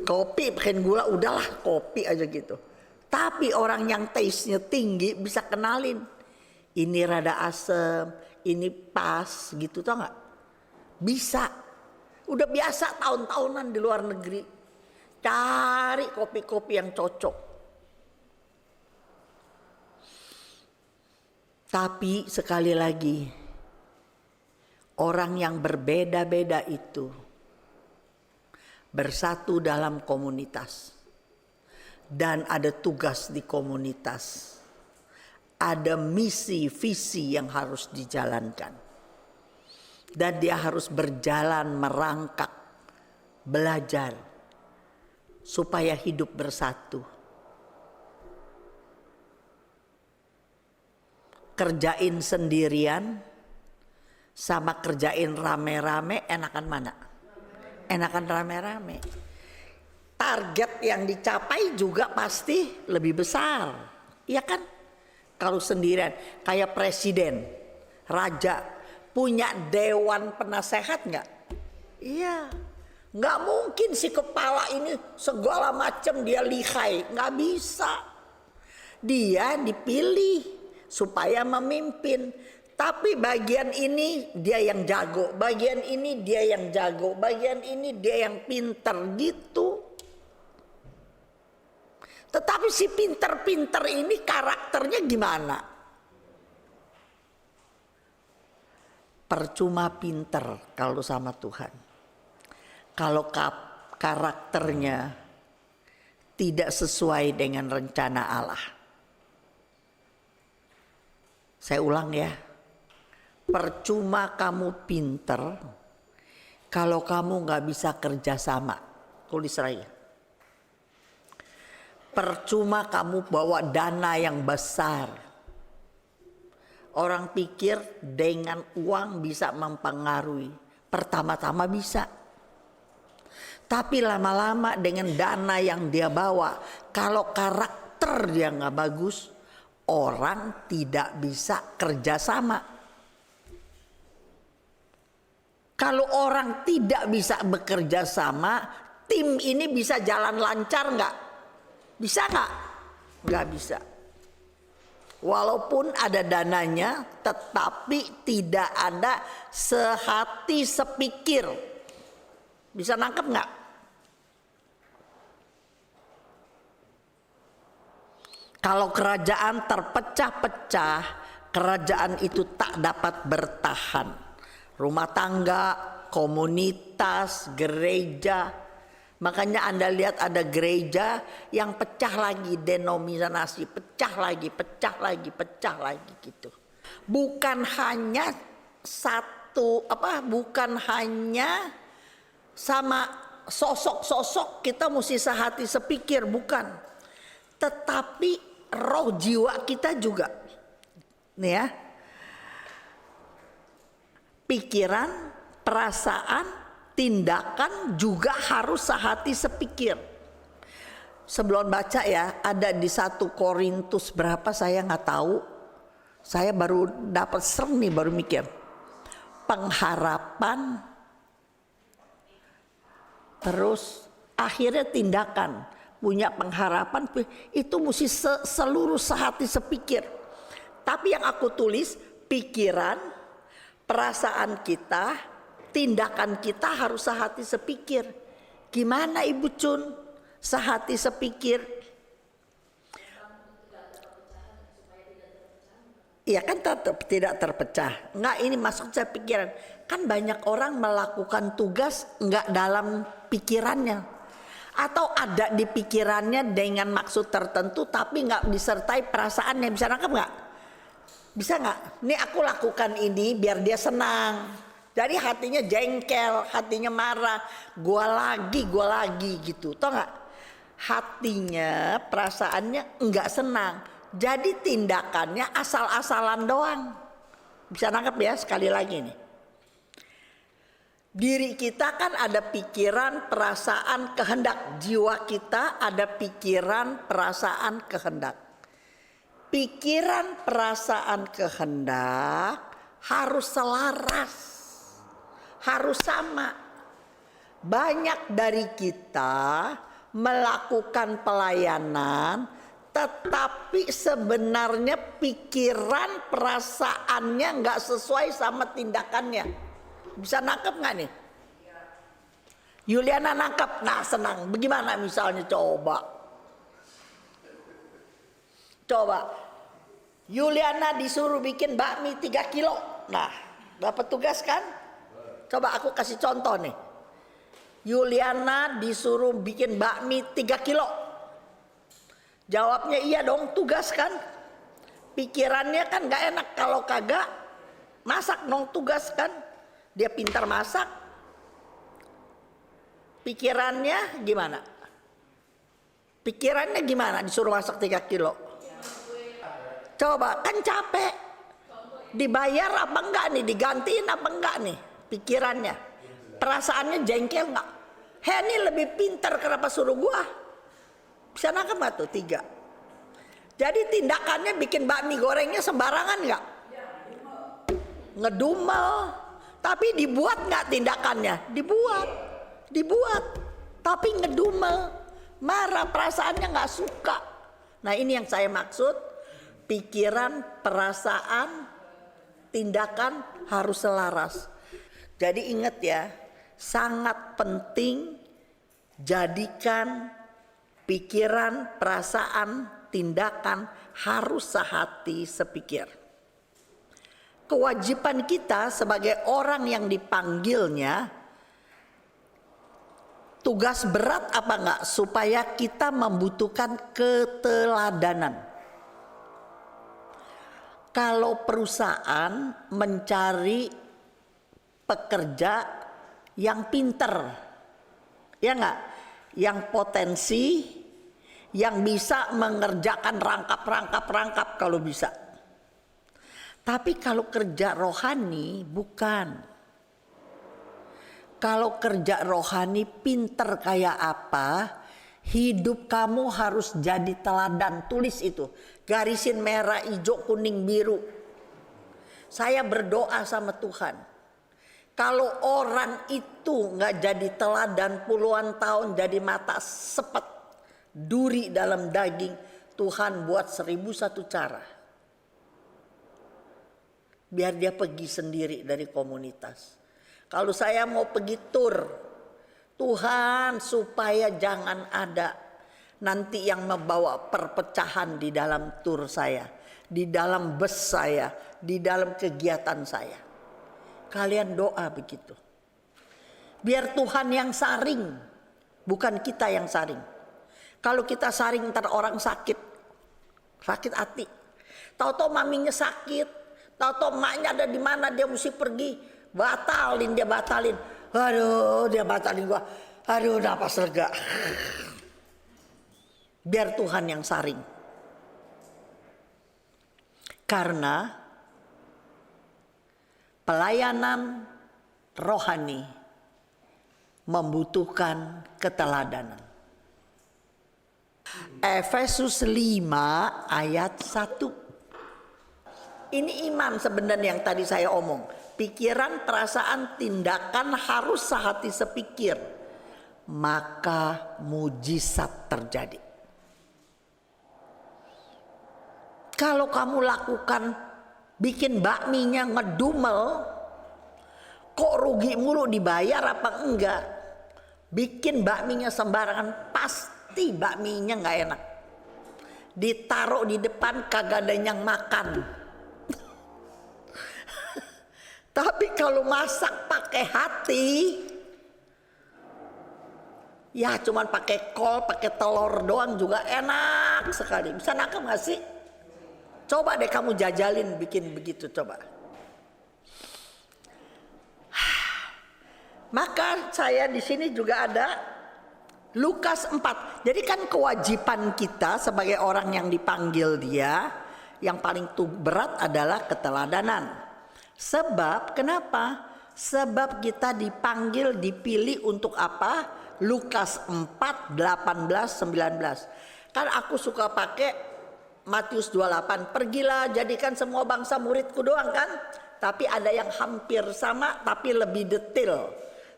Kopi pakai gula, udahlah kopi aja gitu. Tapi orang yang taste-nya tinggi bisa kenalin, ini rada asem, ini pas gitu, tau nggak? Bisa. Udah biasa tahun-tahunan di luar negeri cari kopi-kopi yang cocok. Tapi sekali lagi, orang yang berbeda-beda itu bersatu dalam komunitas dan ada tugas di komunitas. ada misi, visi yang harus dijalankan. Dan dia harus berjalan merangkak, belajar, supaya hidup bersatu. Kerjain sendirian sama kerjain rame-rame, enakan mana? Enakan rame-rame. Target yang dicapai juga pasti lebih besar, iya kan? Kalau sendirian, kayak presiden, raja, punya dewan penasehat nggak? Iya, nggak mungkin si kepala ini segala macam dia lihai, nggak bisa. Dia dipilih supaya memimpin. Tapi bagian ini dia yang jago, bagian ini dia yang jago, bagian ini dia yang pinter gitu. Tetapi si pinter-pinter ini karakternya gimana? Percuma pinter kalau sama Tuhan. Kalau karakternya tidak sesuai dengan rencana Allah. Saya ulang ya. Percuma kamu pinter kalau kamu gak bisa kerja sama. Tulis saya. Percuma kamu bawa dana yang besar. Orang pikir dengan uang bisa mempengaruhi. Pertama-tama bisa. Tapi lama-lama dengan dana yang dia bawa, kalau karakter dia gak bagus, orang tidak bisa kerjasama. Kalau orang tidak bisa bekerja sama, tim ini bisa jalan lancar nggak? Bisa nggak? Nggak bisa. Walaupun ada dananya, tetapi tidak ada sehati sepikir. Bisa nangkep nggak? Kalau kerajaan terpecah-pecah, kerajaan itu tak dapat bertahan. Rumah tangga, komunitas, gereja. Makanya Anda lihat ada gereja yang pecah lagi, denominasi, pecah lagi gitu. Bukan hanya bukan hanya sama sosok-sosok kita mesti sehati sepikir, bukan. Tetapi roh jiwa kita juga. Nih ya. Pikiran, perasaan, tindakan juga harus sehati sepikir. Sebelum baca ya, ada di 1 Korintus berapa saya nggak tahu. Saya baru dapat serem nih, baru mikir. Pengharapan, terus akhirnya tindakan. Punya pengharapan, itu mesti seluruh sehati sepikir. Tapi yang aku tulis, pikiran, perasaan kita, tindakan kita harus sehati sepikir. Gimana Ibu Cun sehati sepikir? Iya kan tidak terpecah. Enggak, ini masuk saya pikiran. Kan banyak orang melakukan tugas enggak dalam pikirannya. Atau ada di pikirannya dengan maksud tertentu tapi enggak disertai perasaannya. Bisa nangkep enggak? Bisa nggak? Nih aku lakukan ini biar dia senang. Jadi hatinya jengkel, hatinya marah. Gua lagi gitu. Tau nggak? Hatinya, perasaannya nggak senang. Jadi tindakannya asal-asalan doang. Bisa nangkep ya sekali lagi nih. Diri kita kan ada pikiran, perasaan, kehendak. Jiwa kita ada pikiran, perasaan, kehendak. Pikiran, perasaan, kehendak harus selaras, harus sama. Banyak dari kita melakukan pelayanan, tetapi sebenarnya pikiran, perasaannya nggak sesuai sama tindakannya. Bisa nangkep nggak nih? Yuliana nangkep, nah senang. Bagaimana misalnya coba? Coba, Yuliana disuruh bikin bakmi 3 kilo. Nah, dapat tugas kan? Coba aku kasih contoh nih. Yuliana disuruh bikin bakmi 3 kilo. Jawabnya iya dong, tugas kan? Pikirannya kan gak enak kalau kagak masak dong, tugas kan. Dia pintar masak. Pikirannya gimana? Pikirannya gimana disuruh masak 3 kilo? Coba, kan capek. Dibayar apa enggak nih? Digantiin apa enggak nih? Pikirannya. Perasaannya jengkel enggak? Hei, ini lebih pintar, kenapa suruh gua? Bisa nangkep gak tuh 3? Jadi tindakannya bikin bakmi gorengnya sembarangan enggak? Ngedumel. Tapi dibuat enggak tindakannya? Dibuat. Tapi ngedumel. Marah, perasaannya enggak suka. Nah, ini yang saya maksud. Pikiran, perasaan, tindakan harus selaras. Jadi ingat ya, sangat penting jadikan pikiran, perasaan, tindakan harus sehati sepikir. Kewajiban kita sebagai orang yang dipanggilnya, tugas berat apa enggak? Supaya kita membutuhkan keteladanan. Kalau perusahaan mencari pekerja yang pinter, ya enggak? Yang potensi, yang bisa mengerjakan rangkap kalau bisa. Tapi kalau kerja rohani bukan. Kalau kerja rohani pinter kayak apa, hidup kamu harus jadi teladan. Tulis itu, garisin merah, hijau, kuning, biru. Saya berdoa sama Tuhan, kalau orang itu nggak jadi teladan puluhan tahun, jadi mata sepet, duri dalam daging, Tuhan buat 1001 cara. Biar dia pergi sendiri dari komunitas. Kalau saya mau pergi tur, Tuhan supaya jangan ada nanti yang membawa perpecahan di dalam tur saya, di dalam bus saya, di dalam kegiatan saya. Kalian doa begitu. Biar Tuhan yang saring, bukan kita yang saring. Kalau kita saring ntar orang sakit hati. Tahu-tahu maminya sakit, tahu-tahu emaknya ada di mana dia mesti pergi, dia batalin. Aduh, dia batalin gua. Aduh, napas lega. Biar Tuhan yang saring. Karena pelayanan rohani membutuhkan keteladanan. Efesus 5 ayat 1. Ini iman sebenarnya yang tadi saya omong. Pikiran, perasaan, tindakan harus sehati sepikir. Maka mujizat terjadi. Kalau kamu lakukan bikin bakminya ngedumel, kok rugi mulu, dibayar apa enggak? Bikin bakminya sembarangan, pasti bakminya enggak enak. Ditaruh di depan kagak ada yang makan. Tapi kalau masak pakai hati, ya cuman pakai kol, pakai telur doang juga enak sekali. Bisa nangkep gak sih? Coba deh kamu jajalin bikin begitu, coba. Maka saya di sini juga ada Lukas 4. Jadi kan kewajiban kita sebagai orang yang dipanggil Dia, yang paling berat adalah keteladanan. Sebab kenapa? Sebab kita dipanggil, dipilih untuk apa? Lukas 4, 18, 19. Kan aku suka pakai Matius 28. Pergilah jadikan semua bangsa muridku doang kan? Tapi ada yang hampir sama tapi lebih detail.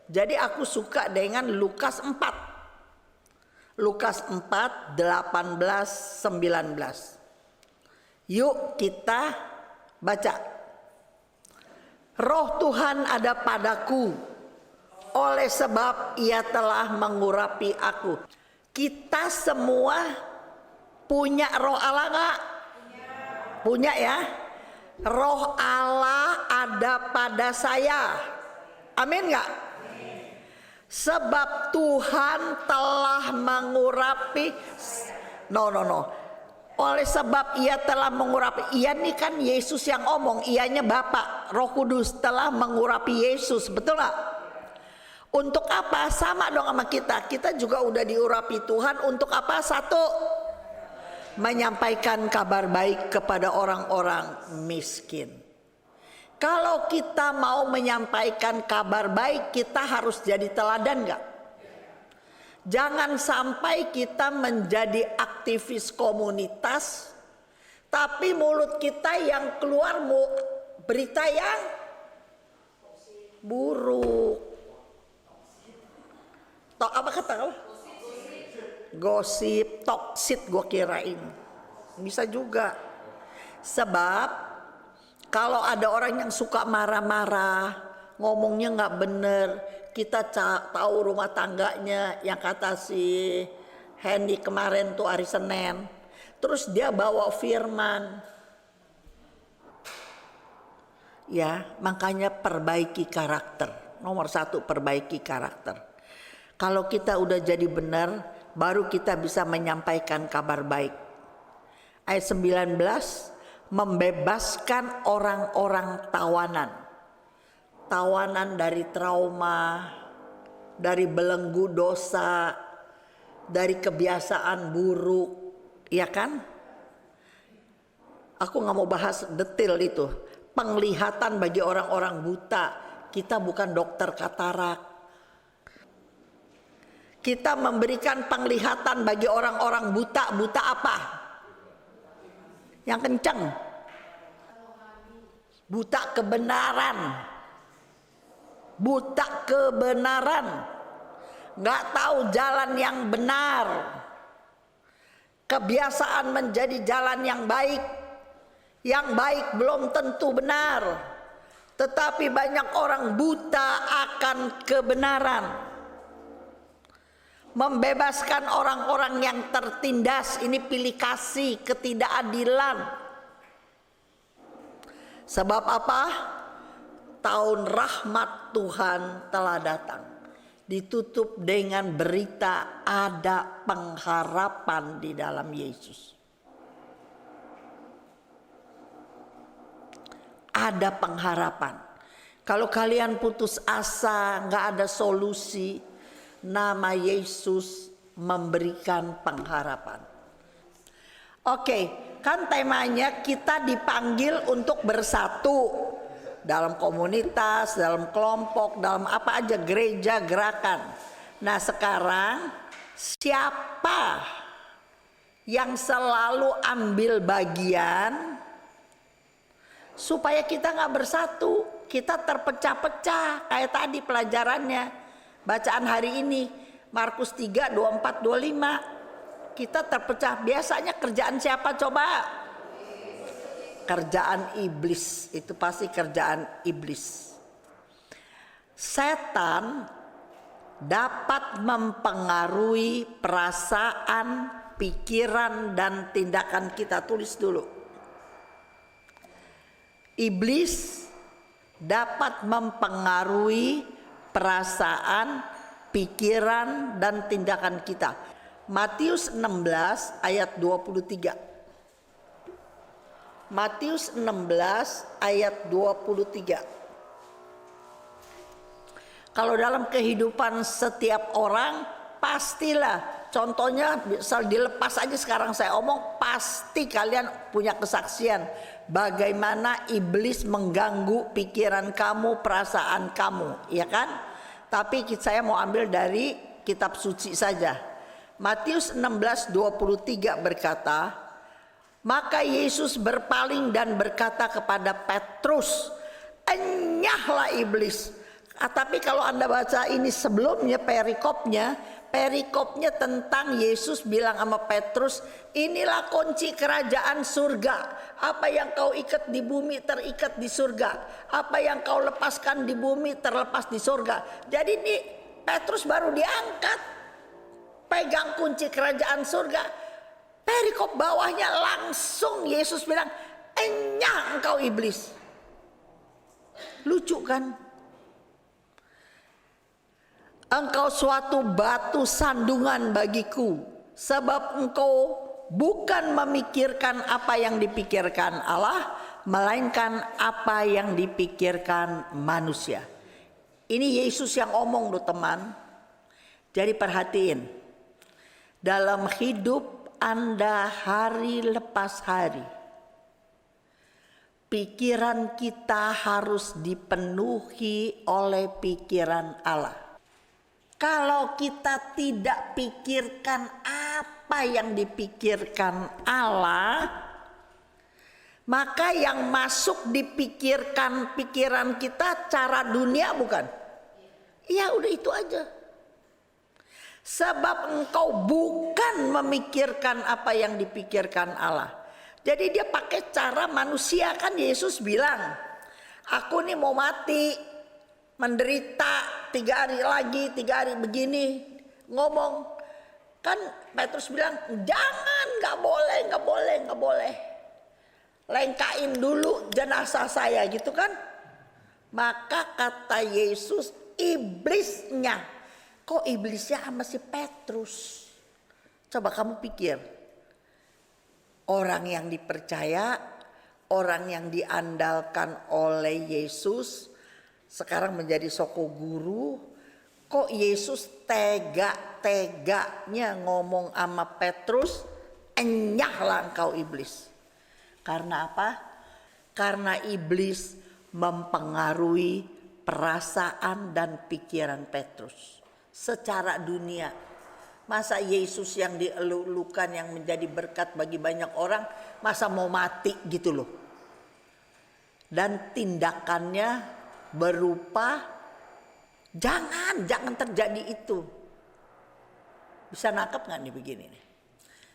Jadi aku suka dengan Lukas 4. Lukas 4, 18, 19. Yuk kita baca. Roh Tuhan ada padaku, oleh sebab Ia telah mengurapi aku. Kita semua punya roh Allah gak? Punya ya. Roh Allah ada pada saya. Amin gak? Sebab Tuhan telah mengurapi. No. Oleh sebab ia telah mengurapi, ia nih kan Yesus yang omong, ianya Bapa, Roh Kudus telah mengurapi Yesus, betul gak? Untuk apa? Sama dong sama kita. Kita juga udah diurapi Tuhan untuk apa? Satu, menyampaikan kabar baik kepada orang-orang miskin. Kalau kita mau menyampaikan kabar baik, kita harus jadi teladan gak? Jangan sampai kita menjadi aktivis komunitas, tapi mulut kita yang keluar berita yang buruk. Apa kata kamu? Gosip, toksit gue kirain. Bisa juga. Sebab kalau ada orang yang suka marah-marah, ngomongnya nggak bener, kita tahu rumah tangganya yang kata si Hendy kemarin tuh hari Senin. Terus dia bawa firman. Ya, makanya perbaiki karakter. Nomor satu, perbaiki karakter. Kalau kita udah jadi benar, baru kita bisa menyampaikan kabar baik. Ayat 19, membebaskan orang-orang tawanan. Tawanan dari trauma, dari belenggu dosa, dari kebiasaan buruk, ya kan? Aku nggak mau bahas detail itu. Penglihatan bagi orang-orang buta, kita bukan dokter katarak. Kita memberikan penglihatan bagi orang-orang buta. Buta apa? Yang kenceng. Buta kebenaran. Buta kebenaran, nggak tahu jalan yang benar, kebiasaan menjadi jalan yang baik belum tentu benar, tetapi banyak orang buta akan kebenaran. Membebaskan orang-orang yang tertindas, ini pilih kasih, ketidakadilan. Sebab apa? Tahun rahmat Tuhan telah datang. Ditutup dengan berita ada pengharapan di dalam Yesus. Ada pengharapan. Kalau kalian putus asa, nggak ada solusi, nama Yesus memberikan pengharapan. Oke, kan temanya kita dipanggil untuk bersatu. Dalam komunitas, dalam kelompok, dalam apa aja, gereja, gerakan. Nah sekarang siapa yang selalu ambil bagian supaya kita gak bersatu, kita terpecah-pecah. Kayak tadi pelajarannya, bacaan hari ini Markus 3, 24, 25. Kita terpecah. Biasanya kerjaan siapa coba? Kerjaan iblis, itu pasti kerjaan iblis. Setan dapat mempengaruhi perasaan, pikiran, dan tindakan kita. Tulis dulu. Iblis dapat mempengaruhi perasaan, pikiran, dan tindakan kita. Matius 16 ayat 23. Matius 16 ayat 23. Kalau dalam kehidupan setiap orang pastilah, contohnya misal dilepas aja sekarang saya omong, pasti kalian punya kesaksian bagaimana iblis mengganggu pikiran kamu, perasaan kamu, ya kan? Tapi saya mau ambil dari kitab suci saja. Matius 16:23 berkata, maka Yesus berpaling dan berkata kepada Petrus, enyahlah iblis. Tapi kalau Anda baca ini sebelumnya perikopnya tentang Yesus bilang sama Petrus, inilah kunci kerajaan surga. Apa yang kau ikat di bumi terikat di surga. Apa yang kau lepaskan di bumi terlepas di surga. Jadi ini Petrus baru diangkat, pegang kunci kerajaan surga. Perikop bawahnya langsung Yesus bilang, enyah engkau iblis. Lucu kan? Engkau suatu batu sandungan bagiku, sebab engkau bukan memikirkan apa yang dipikirkan Allah, melainkan apa yang dipikirkan manusia. Ini Yesus yang ngomong loh teman. Jadi perhatiin, dalam hidup Anda hari lepas hari, pikiran kita harus dipenuhi oleh pikiran Allah. Kalau kita tidak pikirkan apa yang dipikirkan Allah, maka yang masuk dipikirkan pikiran kita cara dunia bukan? Ya udah itu aja. Sebab engkau bukan memikirkan apa yang dipikirkan Allah. Jadi dia pakai cara manusia, kan Yesus bilang, aku nih mau mati, menderita 3 hari lagi, 3 hari begini. Ngomong, kan Petrus bilang, jangan, gak boleh. Lengkain dulu jenazah saya gitu kan. Maka kata Yesus, iblisnya, kok iblisnya sama si Petrus? Coba kamu pikir, orang yang dipercaya, orang yang diandalkan oleh Yesus, sekarang menjadi soko guru. Kok Yesus tega-teganya ngomong sama Petrus, enyahlah engkau iblis. Karena apa? Karena iblis mempengaruhi perasaan dan pikiran Petrus secara dunia. Masa Yesus yang dielulukan, yang menjadi berkat bagi banyak orang, masa mau mati gitu loh. Dan tindakannya berupa jangan terjadi itu. Bisa nangkep gak nih begini nih?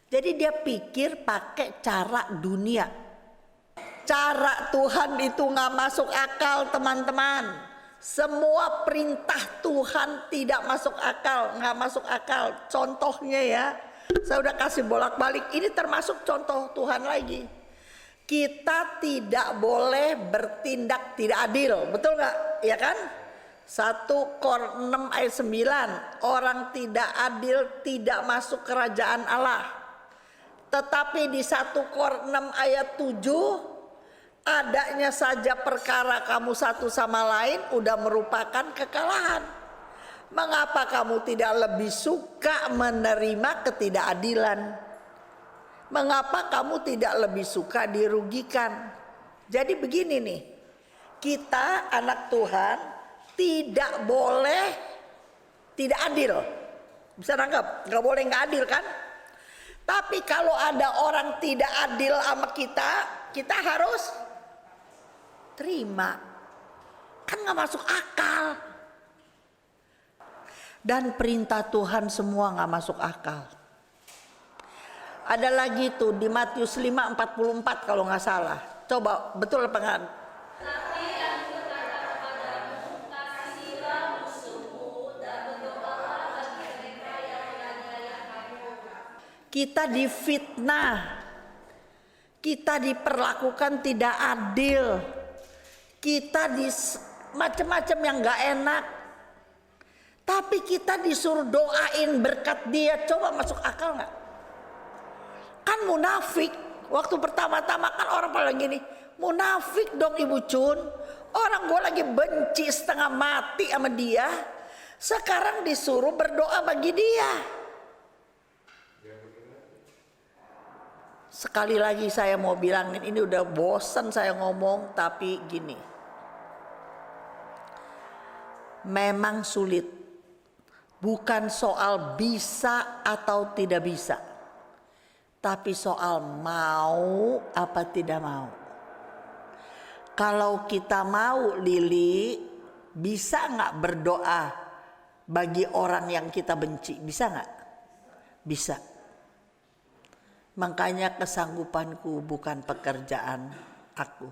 Jadi dia pikir pakai cara dunia. Cara Tuhan itu gak masuk akal teman-teman. Semua perintah Tuhan tidak masuk akal, gak masuk akal. Contohnya ya, saya udah kasih bolak-balik, ini termasuk contoh Tuhan lagi. Kita tidak boleh bertindak tidak adil, betul gak? Ya kan? 1 Kor 6 ayat 9, orang tidak adil tidak masuk kerajaan Allah. Tetapi di 1 Kor 6 ayat 7, adanya saja perkara kamu satu sama lain udah merupakan kekalahan. Mengapa kamu tidak lebih suka menerima ketidakadilan? Mengapa kamu tidak lebih suka dirugikan? Jadi begini nih, kita anak Tuhan tidak boleh tidak adil. Bisa nangkep? Gak boleh gak adil kan? Tapi kalau ada orang tidak adil sama kita, kita harus terima. Kan gak masuk akal. Dan perintah Tuhan semua gak masuk akal. Ada lagi tuh di Matius 5:44 kalau gak salah. Coba betul apa enggak? Kita difitnah, kita diperlakukan tidak adil, kita macam-macam yang gak enak. Tapi kita disuruh doain berkat dia, coba masuk akal gak? Kan munafik, waktu pertama-tama kan orang pada gini, munafik dong Ibu Cun. Orang gue lagi benci setengah mati sama dia, sekarang disuruh berdoa bagi dia. Sekali lagi saya mau bilangin, ini udah bosan saya ngomong, tapi gini. Memang sulit. Bukan soal bisa atau tidak bisa. Tapi soal mau apa tidak mau. Kalau kita mau, Lili, bisa gak berdoa bagi orang yang kita benci? Bisa gak? Bisa. Makanya kesanggupanku bukan pekerjaan aku.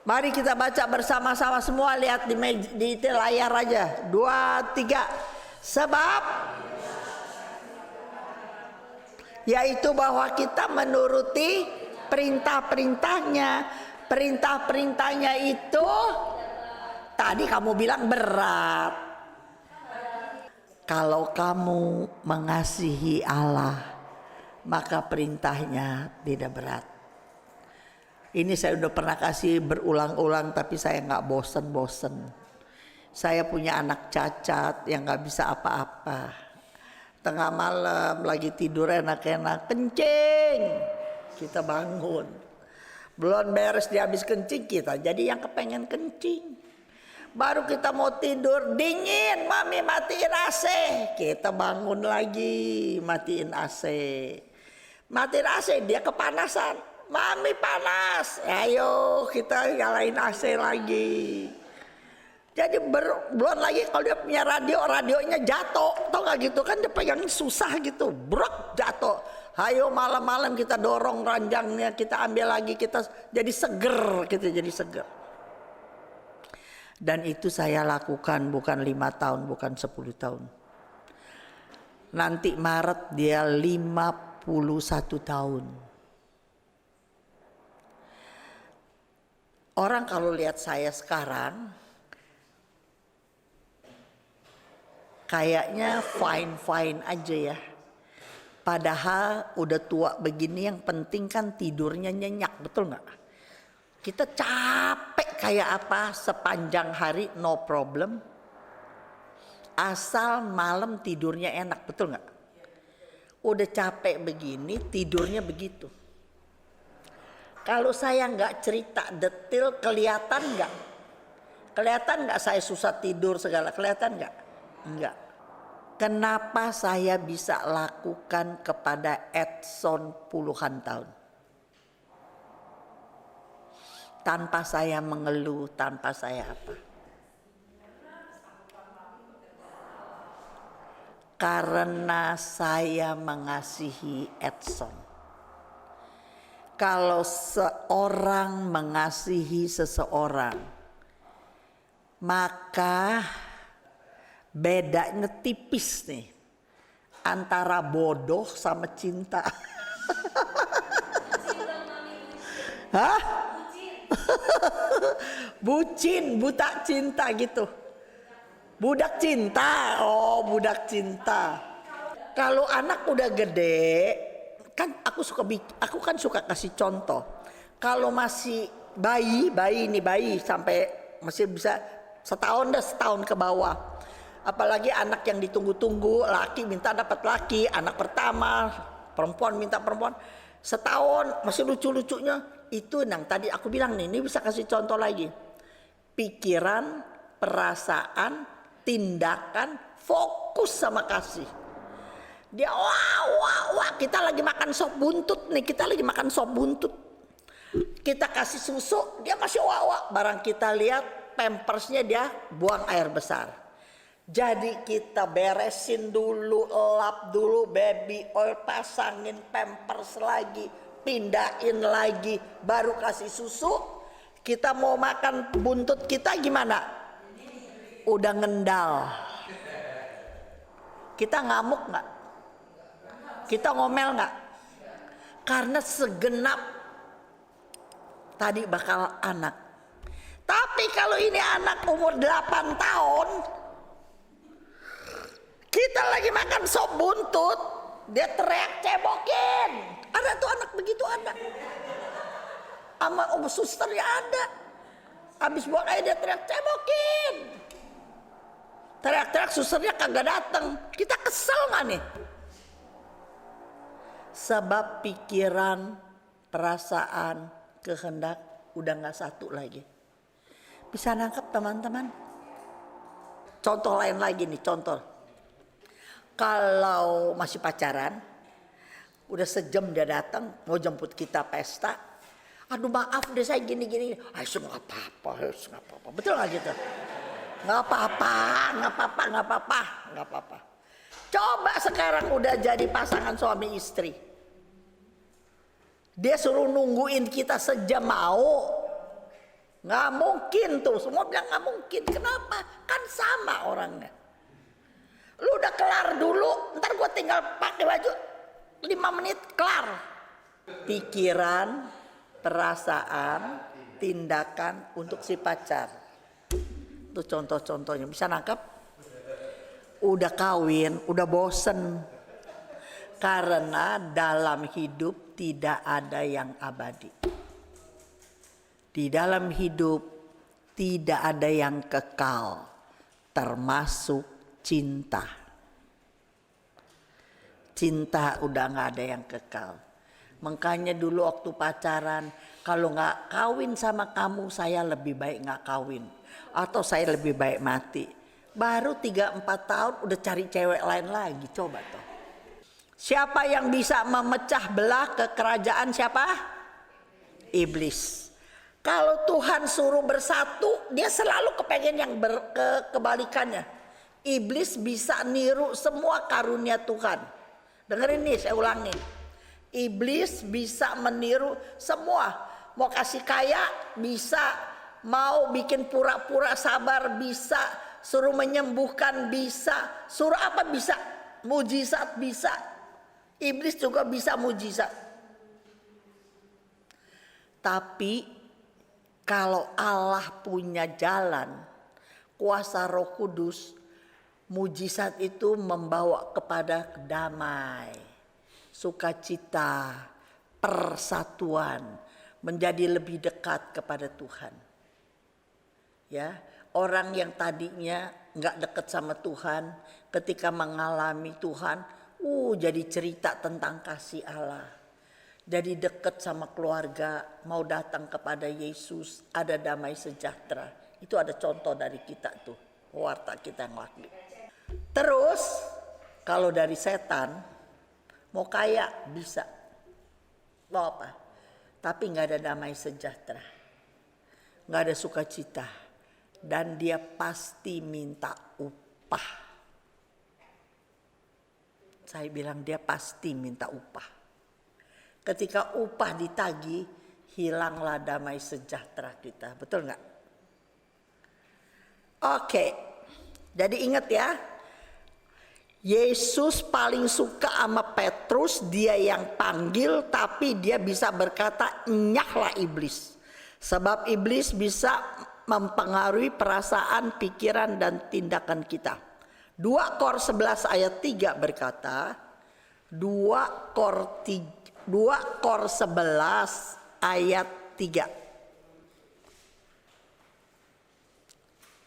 Mari kita baca bersama-sama semua, lihat di layar aja. 2, 3. Sebab yaitu bahwa kita menuruti perintah-perintahnya. Perintah-perintahnya itu tadi kamu bilang berat. Kalau kamu mengasihi Allah, maka perintahnya tidak berat. Ini saya udah pernah kasih berulang-ulang tapi saya nggak bosen-bosen. Saya punya anak cacat yang nggak bisa apa-apa. Tengah malam lagi tidur enak-enak kencing, kita bangun. Belum beres dia habis kencing kita jadi yang kepengen kencing. Baru kita mau tidur dingin, mami matiin AC. Kita bangun lagi matiin AC. Matiin AC dia kepanasan. Mami panas, ayo kita nyalain AC lagi. Jadi belum lagi kalau dia punya radionya jatuh, tau gak gitu kan dia pegangin susah gitu, brok jatuh. Ayo malam-malam kita dorong ranjangnya, kita ambil lagi, kita jadi seger, kita jadi seger. Dan itu saya lakukan bukan 5 tahun, bukan 10 tahun. Nanti Maret dia 51 tahun. Orang kalau lihat saya sekarang kayaknya fine-fine aja ya. Padahal udah tua begini yang penting kan tidurnya nyenyak, betul nggak? Kita capek kayak apa sepanjang hari no problem. Asal malam tidurnya enak, betul nggak? Udah capek begini tidurnya begitu. Kalau saya nggak cerita detail kelihatan nggak? Kelihatan nggak saya susah tidur segala? Kelihatan nggak? Enggak. Kenapa saya bisa lakukan kepada Edson puluhan tahun? Tanpa saya mengeluh, tanpa saya apa? Karena saya mengasihi Edson. Kalau seorang mengasihi seseorang, maka bedanya tipis nih antara bodoh sama cinta. Hah? Bucin, buta cinta gitu. Budak cinta, oh budak cinta. Kalau anak udah gede, kan aku kan suka kasih contoh. Kalau masih bayi sampai masih bisa setahun ke bawah. Apalagi anak yang ditunggu-tunggu, laki minta dapat laki, anak pertama, perempuan minta perempuan. Setahun masih lucu-lucunya. Itu yang tadi aku bilang nih, ini bisa kasih contoh lagi. Pikiran, perasaan, tindakan, fokus sama kasih. Dia wah, kita lagi makan sop buntut nih, kita kasih susu, dia masih wah. Barang kita lihat pampersnya dia buang air besar. Jadi kita beresin dulu, lap dulu, baby oil, pasangin pampers lagi, pindahin lagi, baru kasih susu. Kita mau makan buntut kita gimana? Udah ngendal. Kita ngamuk nggak? Kita ngomel nggak? Karena segenap tadi bakal anak. Tapi kalau ini anak umur 8 tahun, kita lagi makan sop buntut, dia teriak cebokin. Ada tuh anak begitu ada. Sama susternya ada. Habis buang air dia teriak cebokin. Teriak-teriak susternya kagak datang. Kita kesel nggak nih? Sebab pikiran, perasaan, kehendak udah nggak satu lagi. Bisa nangkep teman-teman? Contoh lain lagi nih, contoh. Kalau masih pacaran, udah sejam dia datang mau jemput kita pesta. Aduh maaf deh saya gini-gini. Ayo nggak apa-apa, betul nggak gitu? Nggak apa-apa. Coba sekarang udah jadi pasangan suami istri. Dia suruh nungguin kita sejam mau. Nggak mungkin tuh, semua bilang nggak mungkin. Kenapa? Kan sama orangnya. Lu udah kelar dulu, ntar gue tinggal pakai baju 5 menit kelar. Pikiran, perasaan, tindakan untuk si pacar. Itu contoh-contohnya, bisa nangkep? Udah kawin, udah bosen. Karena dalam hidup tidak ada yang abadi. Di dalam hidup tidak ada yang kekal, termasuk cinta. Cinta udah gak ada yang kekal. Makanya dulu waktu pacaran, kalau gak kawin sama kamu, saya lebih baik gak kawin. Atau saya lebih baik mati. Baru 3-4 tahun udah cari cewek lain lagi, coba tuh. Siapa yang bisa memecah belah kekerajaan siapa? Iblis. Kalau Tuhan suruh bersatu, dia selalu kepengen yang kebalikannya. Iblis bisa niru semua karunia Tuhan. Dengerin nih, saya ulangi. Iblis bisa meniru semua. Mau kasih kaya bisa, mau bikin pura-pura sabar bisa, suruh menyembuhkan bisa, suruh apa bisa, mujizat bisa. Iblis juga bisa mujizat. Tapi kalau Allah punya jalan, kuasa Roh Kudus, mujizat itu membawa kepada damai, sukacita, persatuan, menjadi lebih dekat kepada Tuhan. Ya, orang yang tadinya nggak dekat sama Tuhan, ketika mengalami Tuhan, jadi cerita tentang kasih Allah. Jadi dekat sama keluarga, mau datang kepada Yesus, ada damai sejahtera. Itu ada contoh dari kita tuh, warta kita yang laki. Terus kalau dari setan, mau kaya bisa, mau apa? Tapi nggak ada damai sejahtera, nggak ada sukacita, dan dia pasti minta upah. Saya bilang dia pasti minta upah. Ketika upah ditagih, hilanglah damai sejahtera kita. Betul nggak? Oke, jadi ingat ya. Yesus paling suka sama Petrus, dia yang panggil, tapi dia bisa berkata, "Enyahlah iblis." Sebab iblis bisa mempengaruhi perasaan, pikiran, dan tindakan kita. 2 Kor 11 ayat 3 berkata, 2 Kor 11 ayat 3.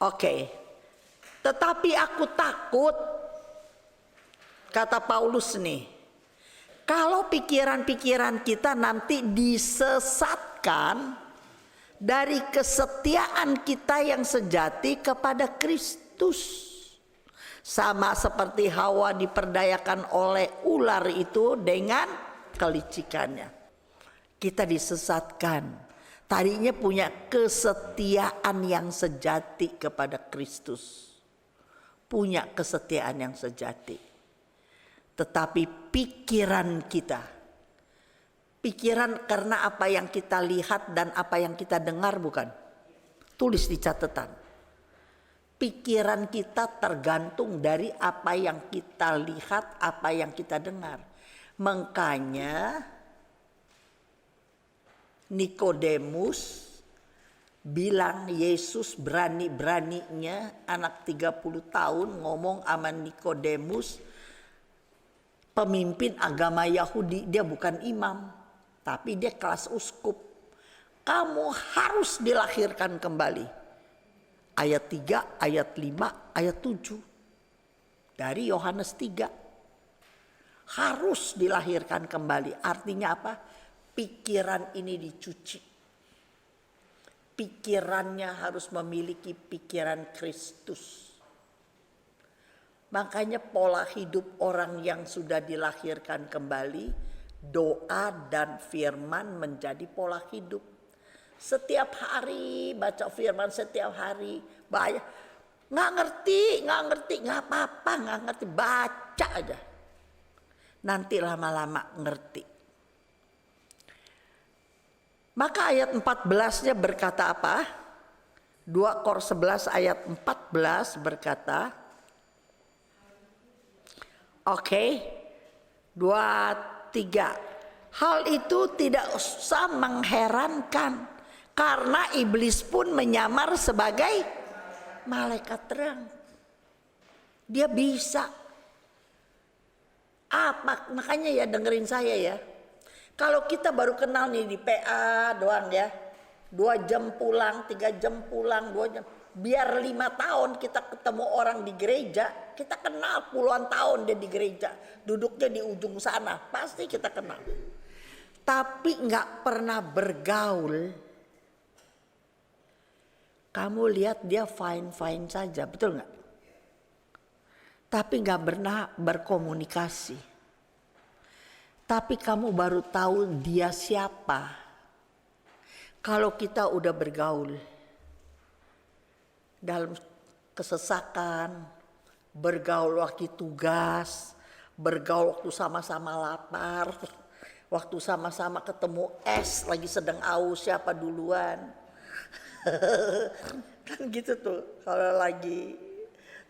Oke. Tetapi aku takut, kata Paulus nih, kalau pikiran-pikiran kita nanti disesatkan dari kesetiaan kita yang sejati kepada Kristus. Sama seperti Hawa diperdayakan oleh ular itu dengan kelicikannya. Kita disesatkan. Tadinya punya kesetiaan yang sejati kepada Kristus. Punya kesetiaan yang sejati. Tetapi pikiran kita. Pikiran karena apa yang kita lihat dan apa yang kita dengar bukan? Tulis di catatan. Pikiran kita tergantung dari apa yang kita lihat, apa yang kita dengar. Makanya Nikodemus bilang Yesus berani-beraninya anak 30 tahun ngomong sama Nikodemus, pemimpin agama Yahudi, dia bukan imam, tapi dia kelas uskup. Kamu harus dilahirkan kembali. Ayat 3, ayat 5, ayat 7. Dari Yohanes 3. Harus dilahirkan kembali. Artinya apa? Pikiran ini dicuci. Pikirannya harus memiliki pikiran Kristus. Makanya pola hidup orang yang sudah dilahirkan kembali, doa dan firman menjadi pola hidup. Setiap hari baca firman, setiap hari banyak. Nggak ngerti, nggak apa-apa, nggak ngerti, baca aja. Nanti lama-lama ngerti. Maka ayat 14-nya berkata apa? 2 Kor 11 ayat 14 berkata, oke, 2, 3. Hal itu tidak usah mengherankan. Karena iblis pun menyamar sebagai malaikat terang. Dia bisa. Makanya ya dengerin saya ya. Kalau kita baru kenal nih di PA doang ya, 2 jam pulang, 3 jam pulang, 2 jam. Biar 5 tahun kita ketemu orang di gereja, kita kenal puluhan tahun dia di gereja, duduknya di ujung sana, pasti kita kenal. Tapi nggak pernah bergaul, kamu lihat dia fine saja, betul nggak? Tapi nggak pernah berkomunikasi. Tapi kamu baru tahu dia siapa kalau kita udah bergaul dalam kesesakan, bergaul waktu tugas, bergaul waktu sama-sama lapar, waktu sama-sama ketemu es lagi sedang aus siapa duluan. Kan gitu tuh kalau lagi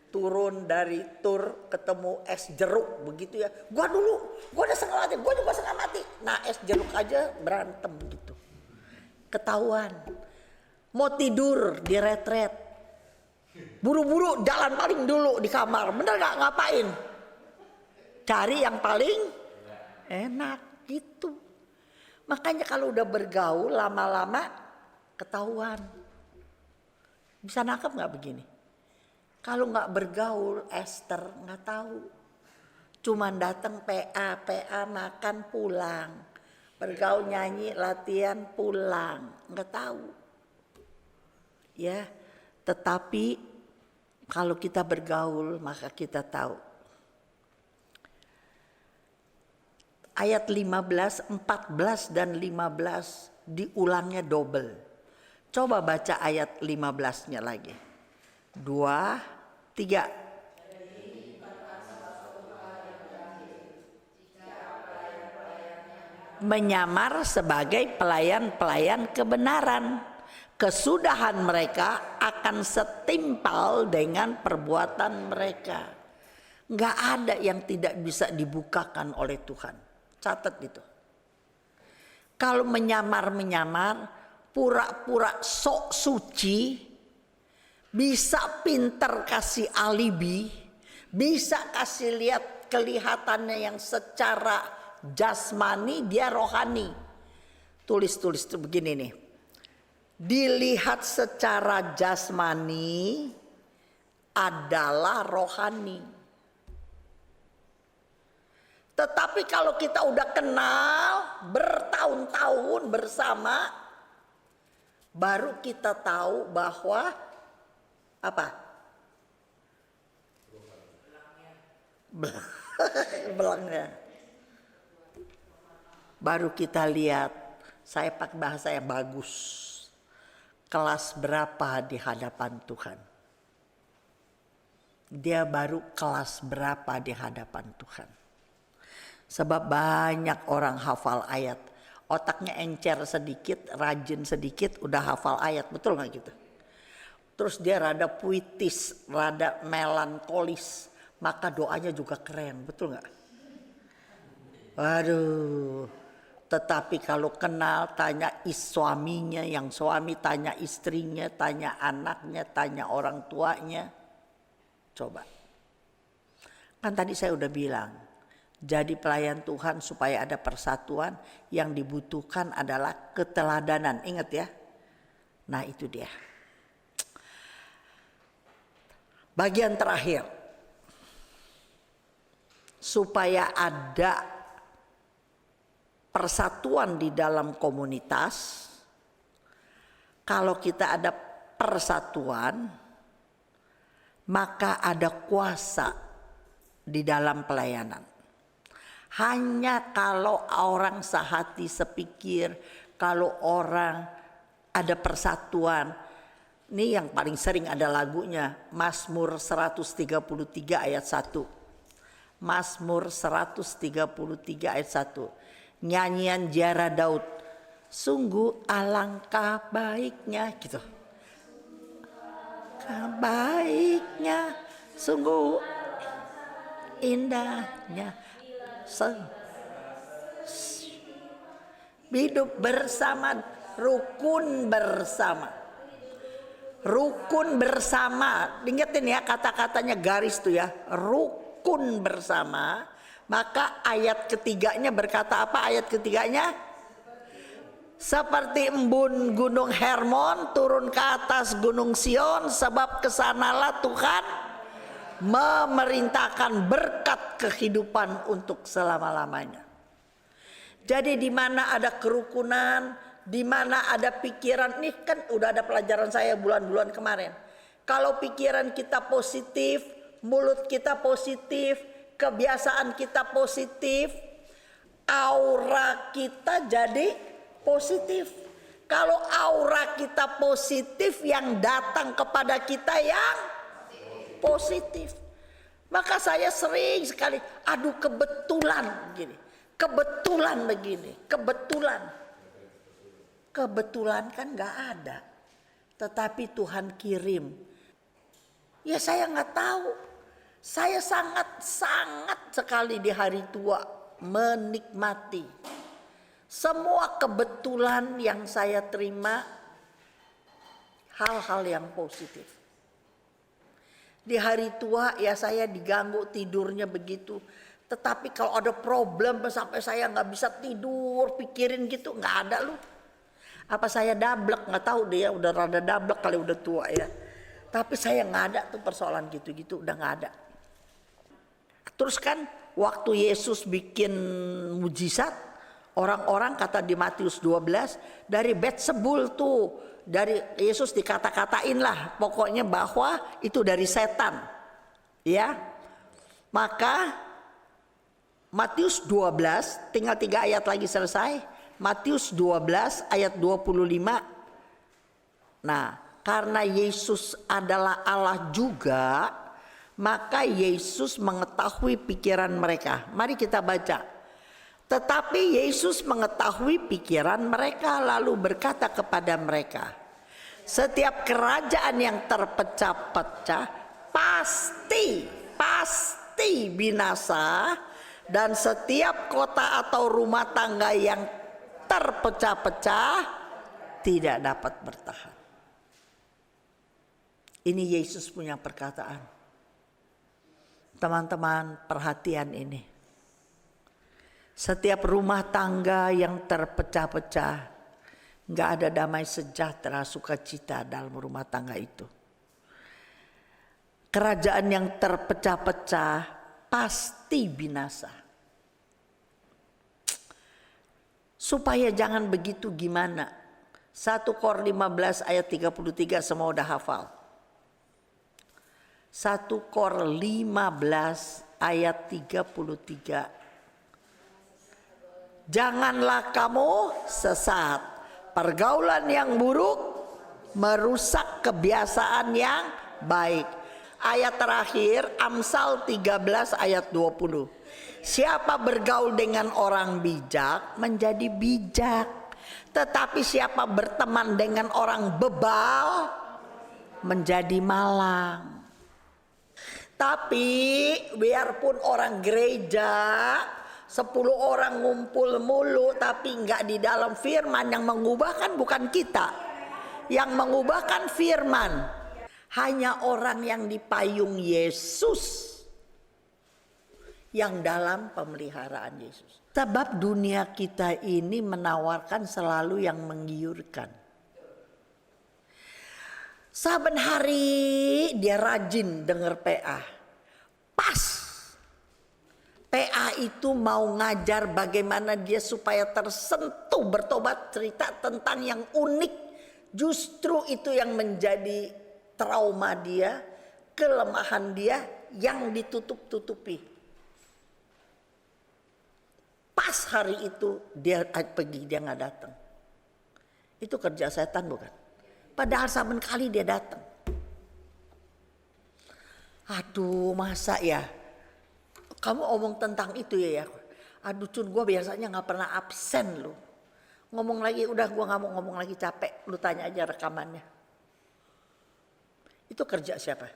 turun dari tur ketemu es jeruk begitu ya. Gua udah setengah mati, gua juga setengah mati. Nah es jeruk aja berantem gitu. Ketahuan. Mau tidur di retret. Buru-buru jalan paling dulu di kamar. Bener gak ngapain? Cari yang paling enak gitu. Makanya kalau udah bergaul lama-lama ketahuan. Bisa nangkep gak begini? Kalau nggak bergaul, Esther nggak tahu. Cuman datang PA makan pulang, bergaul nyanyi latihan pulang, nggak tahu. Ya, tetapi kalau kita bergaul maka kita tahu. Ayat 15, 14 dan 15 diulangnya double. Coba baca ayat 15-nya lagi. 2, 3. Menyamar sebagai pelayan-pelayan kebenaran. Kesudahan mereka akan setimpal dengan perbuatan mereka. Nggak ada yang tidak bisa dibukakan oleh Tuhan. Catat itu. Kalau menyamar-menyamar, pura-pura sok suci, bisa pinter kasih alibi, bisa kasih lihat kelihatannya yang secara jasmani dia rohani. Tulis tuh begini nih. Dilihat secara jasmani adalah rohani. Tetapi kalau kita udah kenal bertahun-tahun bersama, baru kita tahu bahwa apa? Belangnya. Baru kita lihat, saya pakai bahasa yang bagus. Kelas berapa di hadapan Tuhan? Dia baru kelas berapa di hadapan Tuhan? Sebab banyak orang hafal ayat. Otaknya encer sedikit, rajin sedikit, udah hafal ayat. Betul gak gitu? Terus dia rada puitis, rada melankolis, maka doanya juga keren, betul nggak? Waduh, tetapi kalau kenal tanya suaminya, yang suami tanya istrinya, tanya anaknya, tanya orang tuanya, coba. Kan tadi saya udah bilang, jadi pelayan Tuhan supaya ada persatuan, yang dibutuhkan adalah keteladanan, ingat ya? Nah itu dia. Bagian terakhir, supaya ada persatuan di dalam komunitas, kalau kita ada persatuan, maka ada kuasa di dalam pelayanan. Hanya kalau orang sehati sepikir, kalau orang ada persatuan. Ini yang paling sering ada lagunya, Mazmur 133 ayat 1. Mazmur 133 ayat 1. Nyanyian Ziarah Daud. Sungguh alangkah baiknya gitu. Baiknya, sungguh indahnya. Hidup bersama, rukun bersama. Rukun bersama, ingetin ya kata-katanya garis tuh ya, rukun bersama Maka ayat ketiganya berkata apa ayat ketiganya? Seperti embun gunung Hermon turun ke atas gunung Sion, sebab kesanalah Tuhan memerintahkan berkat kehidupan untuk selama-lamanya. Jadi di mana ada kerukunan, di mana ada pikiran, nih kan udah ada pelajaran saya bulan-bulan kemarin. Kalau pikiran kita positif, mulut kita positif, kebiasaan kita positif, aura kita jadi positif. Kalau aura kita positif, yang datang kepada kita yang positif. Maka saya sering sekali, aduh kebetulan gini, kebetulan begini, kebetulan kan nggak ada, tetapi Tuhan kirim. Ya saya nggak tahu. Saya sangat sekali di hari tua menikmati semua kebetulan yang saya terima, hal-hal yang positif. Di hari tua ya saya diganggu tidurnya begitu. Tetapi kalau ada problem sampai saya nggak bisa tidur, pikirin gitu, nggak ada loh. Apa saya dablek, nggak tahu deh ya, udah rada dablek kali udah tua ya. Tapi saya nggak ada tuh persoalan gitu-gitu, udah nggak ada. Terus kan waktu Yesus bikin mujizat, orang-orang kata di Matius 12 dari Beelzebul tuh, dari Yesus dikata-katain lah, pokoknya bahwa itu dari setan, ya. Maka Matius 12, tinggal 3 ayat lagi selesai. Matius 12 ayat 25. Nah, karena Yesus adalah Allah juga, maka Yesus mengetahui pikiran mereka. Mari kita baca. Tetapi Yesus mengetahui pikiran mereka, lalu berkata kepada mereka, setiap kerajaan yang terpecah-pecah pasti binasa, dan setiap kota atau rumah tangga yang terpecah-pecah tidak dapat bertahan. Ini Yesus punya perkataan. Teman-teman, perhatian ini. Setiap rumah tangga yang terpecah-pecah, nggak ada damai sejahtera, sukacita dalam rumah tangga itu. Kerajaan yang terpecah-pecah pasti binasa. Supaya jangan begitu gimana? 1 Kor 15 ayat 33 semua udah hafal. 1 Kor 15 ayat 33. Janganlah kamu sesat. Pergaulan yang buruk merusak kebiasaan yang baik. Ayat terakhir Amsal 13 ayat 20. Siapa bergaul dengan orang bijak menjadi bijak, tetapi siapa berteman dengan orang bebal menjadi malang. Tapi biarpun orang gereja 10 orang ngumpul mulu, tapi nggak di dalam firman, yang mengubahkan bukan kita, yang mengubahkan firman. Hanya orang yang dipayung Yesus, yang dalam pemeliharaan Yesus. Sebab dunia kita ini menawarkan selalu yang menggiurkan. Saben hari dia rajin dengar PA. Pas PA itu mau ngajar bagaimana dia supaya tersentuh bertobat, cerita tentang yang unik. Justru itu yang menjadi trauma dia, kelemahan dia yang ditutup-tutupi. Pas hari itu dia pergi, dia nggak datang. Itu kerja setan bukan? Padahal saben kali dia datang. Aduh, masa ya? Kamu omong tentang itu ya? Aduh Cun, gue biasanya nggak pernah absen lu. Ngomong lagi, udah gue nggak mau ngomong lagi, capek. Lu tanya aja rekamannya. Itu kerja siapa?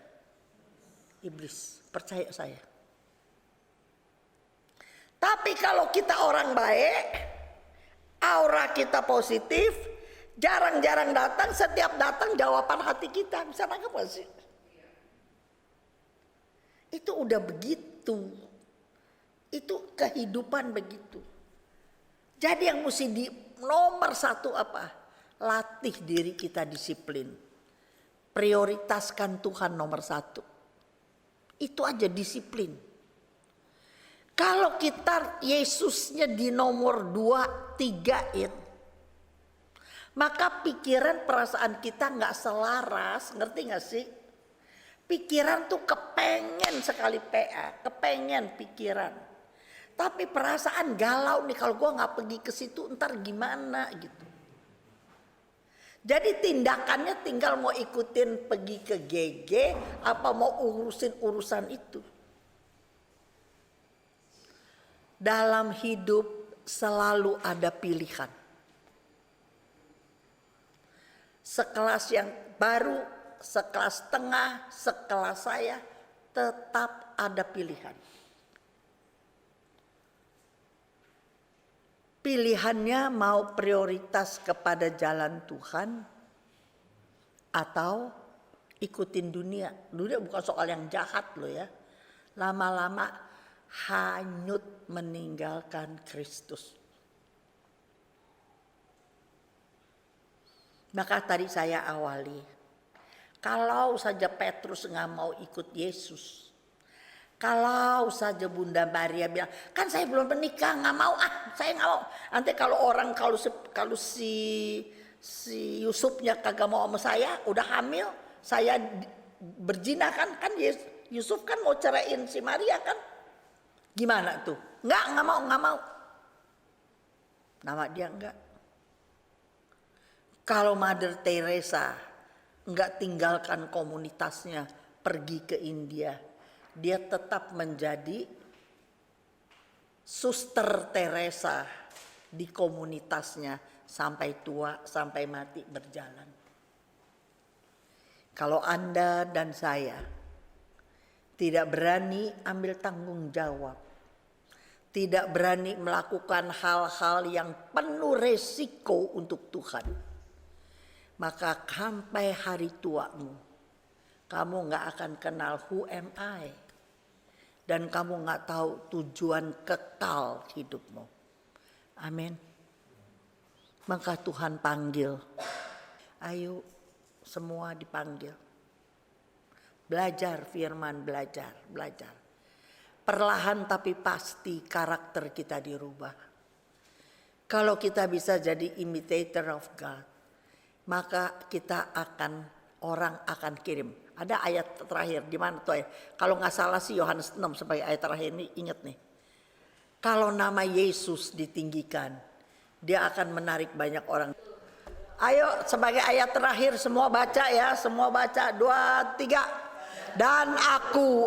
Iblis, percaya saya. Tapi kalau kita orang baik, aura kita positif, jarang-jarang datang, setiap datang jawaban hati kita. Bisa nangkep gak sih? Itu udah begitu. Itu kehidupan begitu. Jadi yang mesti di nomor satu apa? Latih diri kita disiplin. Prioritaskan Tuhan nomor satu. Itu aja disiplin. Kalau kita Yesusnya di nomor 2, 3-in, maka pikiran perasaan kita gak selaras, ngerti gak sih? Pikiran tuh kepengen sekali PA, kepengen pikiran. Tapi perasaan galau nih, kalau gue gak pergi ke situ ntar gimana gitu. Jadi tindakannya tinggal mau ikutin pergi ke GG apa mau urusin urusan itu. Dalam hidup selalu ada pilihan. Sekelas yang baru, sekelas tengah, sekelas saya, tetap ada pilihan. Pilihannya mau prioritas kepada jalan Tuhan atau ikutin dunia. Dunia bukan soal yang jahat loh ya. Lama-lama hanyut meninggalkan Kristus. Maka tadi saya awali, kalau saja Petrus nggak mau ikut Yesus, kalau saja Bunda Maria bilang, kan saya belum menikah, nggak mau saya nggak mau. Nanti kalau orang kalau si Yusufnya kagak mau sama saya, udah hamil, saya berzina kan Yusuf kan mau ceraiin si Maria kan, gimana tuh? Nggak mau. Nama dia enggak. Kalau Mother Teresa enggak tinggalkan komunitasnya pergi ke India, dia tetap menjadi Suster Teresa di komunitasnya sampai tua, sampai mati berjalan. Kalau Anda dan saya tidak berani ambil tanggung jawab, tidak berani melakukan hal-hal yang penuh resiko untuk Tuhan, maka sampai hari tuamu kamu gak akan kenal who am I, dan kamu gak tahu tujuan kekal hidupmu. Amin. Maka Tuhan panggil, ayo semua dipanggil. Belajar firman, belajar. Perlahan tapi pasti karakter kita dirubah. Kalau kita bisa jadi imitator of God, maka orang akan kirim. Ada ayat terakhir di mana tuh ya? Kalau nggak salah sih Yohanes 6 sebagai ayat terakhir ini, ingat nih. Kalau nama Yesus ditinggikan, dia akan menarik banyak orang. Ayo sebagai ayat terakhir semua baca ya, semua baca 2, 3. Dan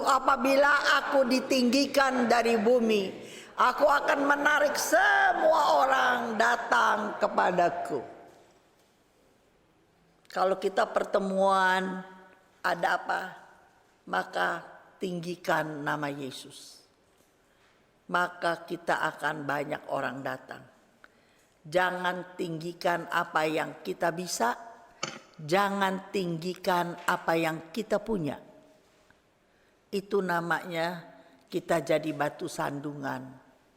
apabila aku ditinggikan dari bumi, aku akan menarik semua orang datang kepadaku. Kalau kita pertemuan ada apa, maka tinggikan nama Yesus. Maka kita akan banyak orang datang. Jangan tinggikan apa yang kita bisa, jangan tinggikan apa yang kita punya. Itu namanya kita jadi batu sandungan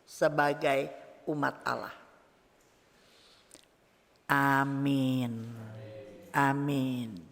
sebagai umat Allah. Amin. Amin.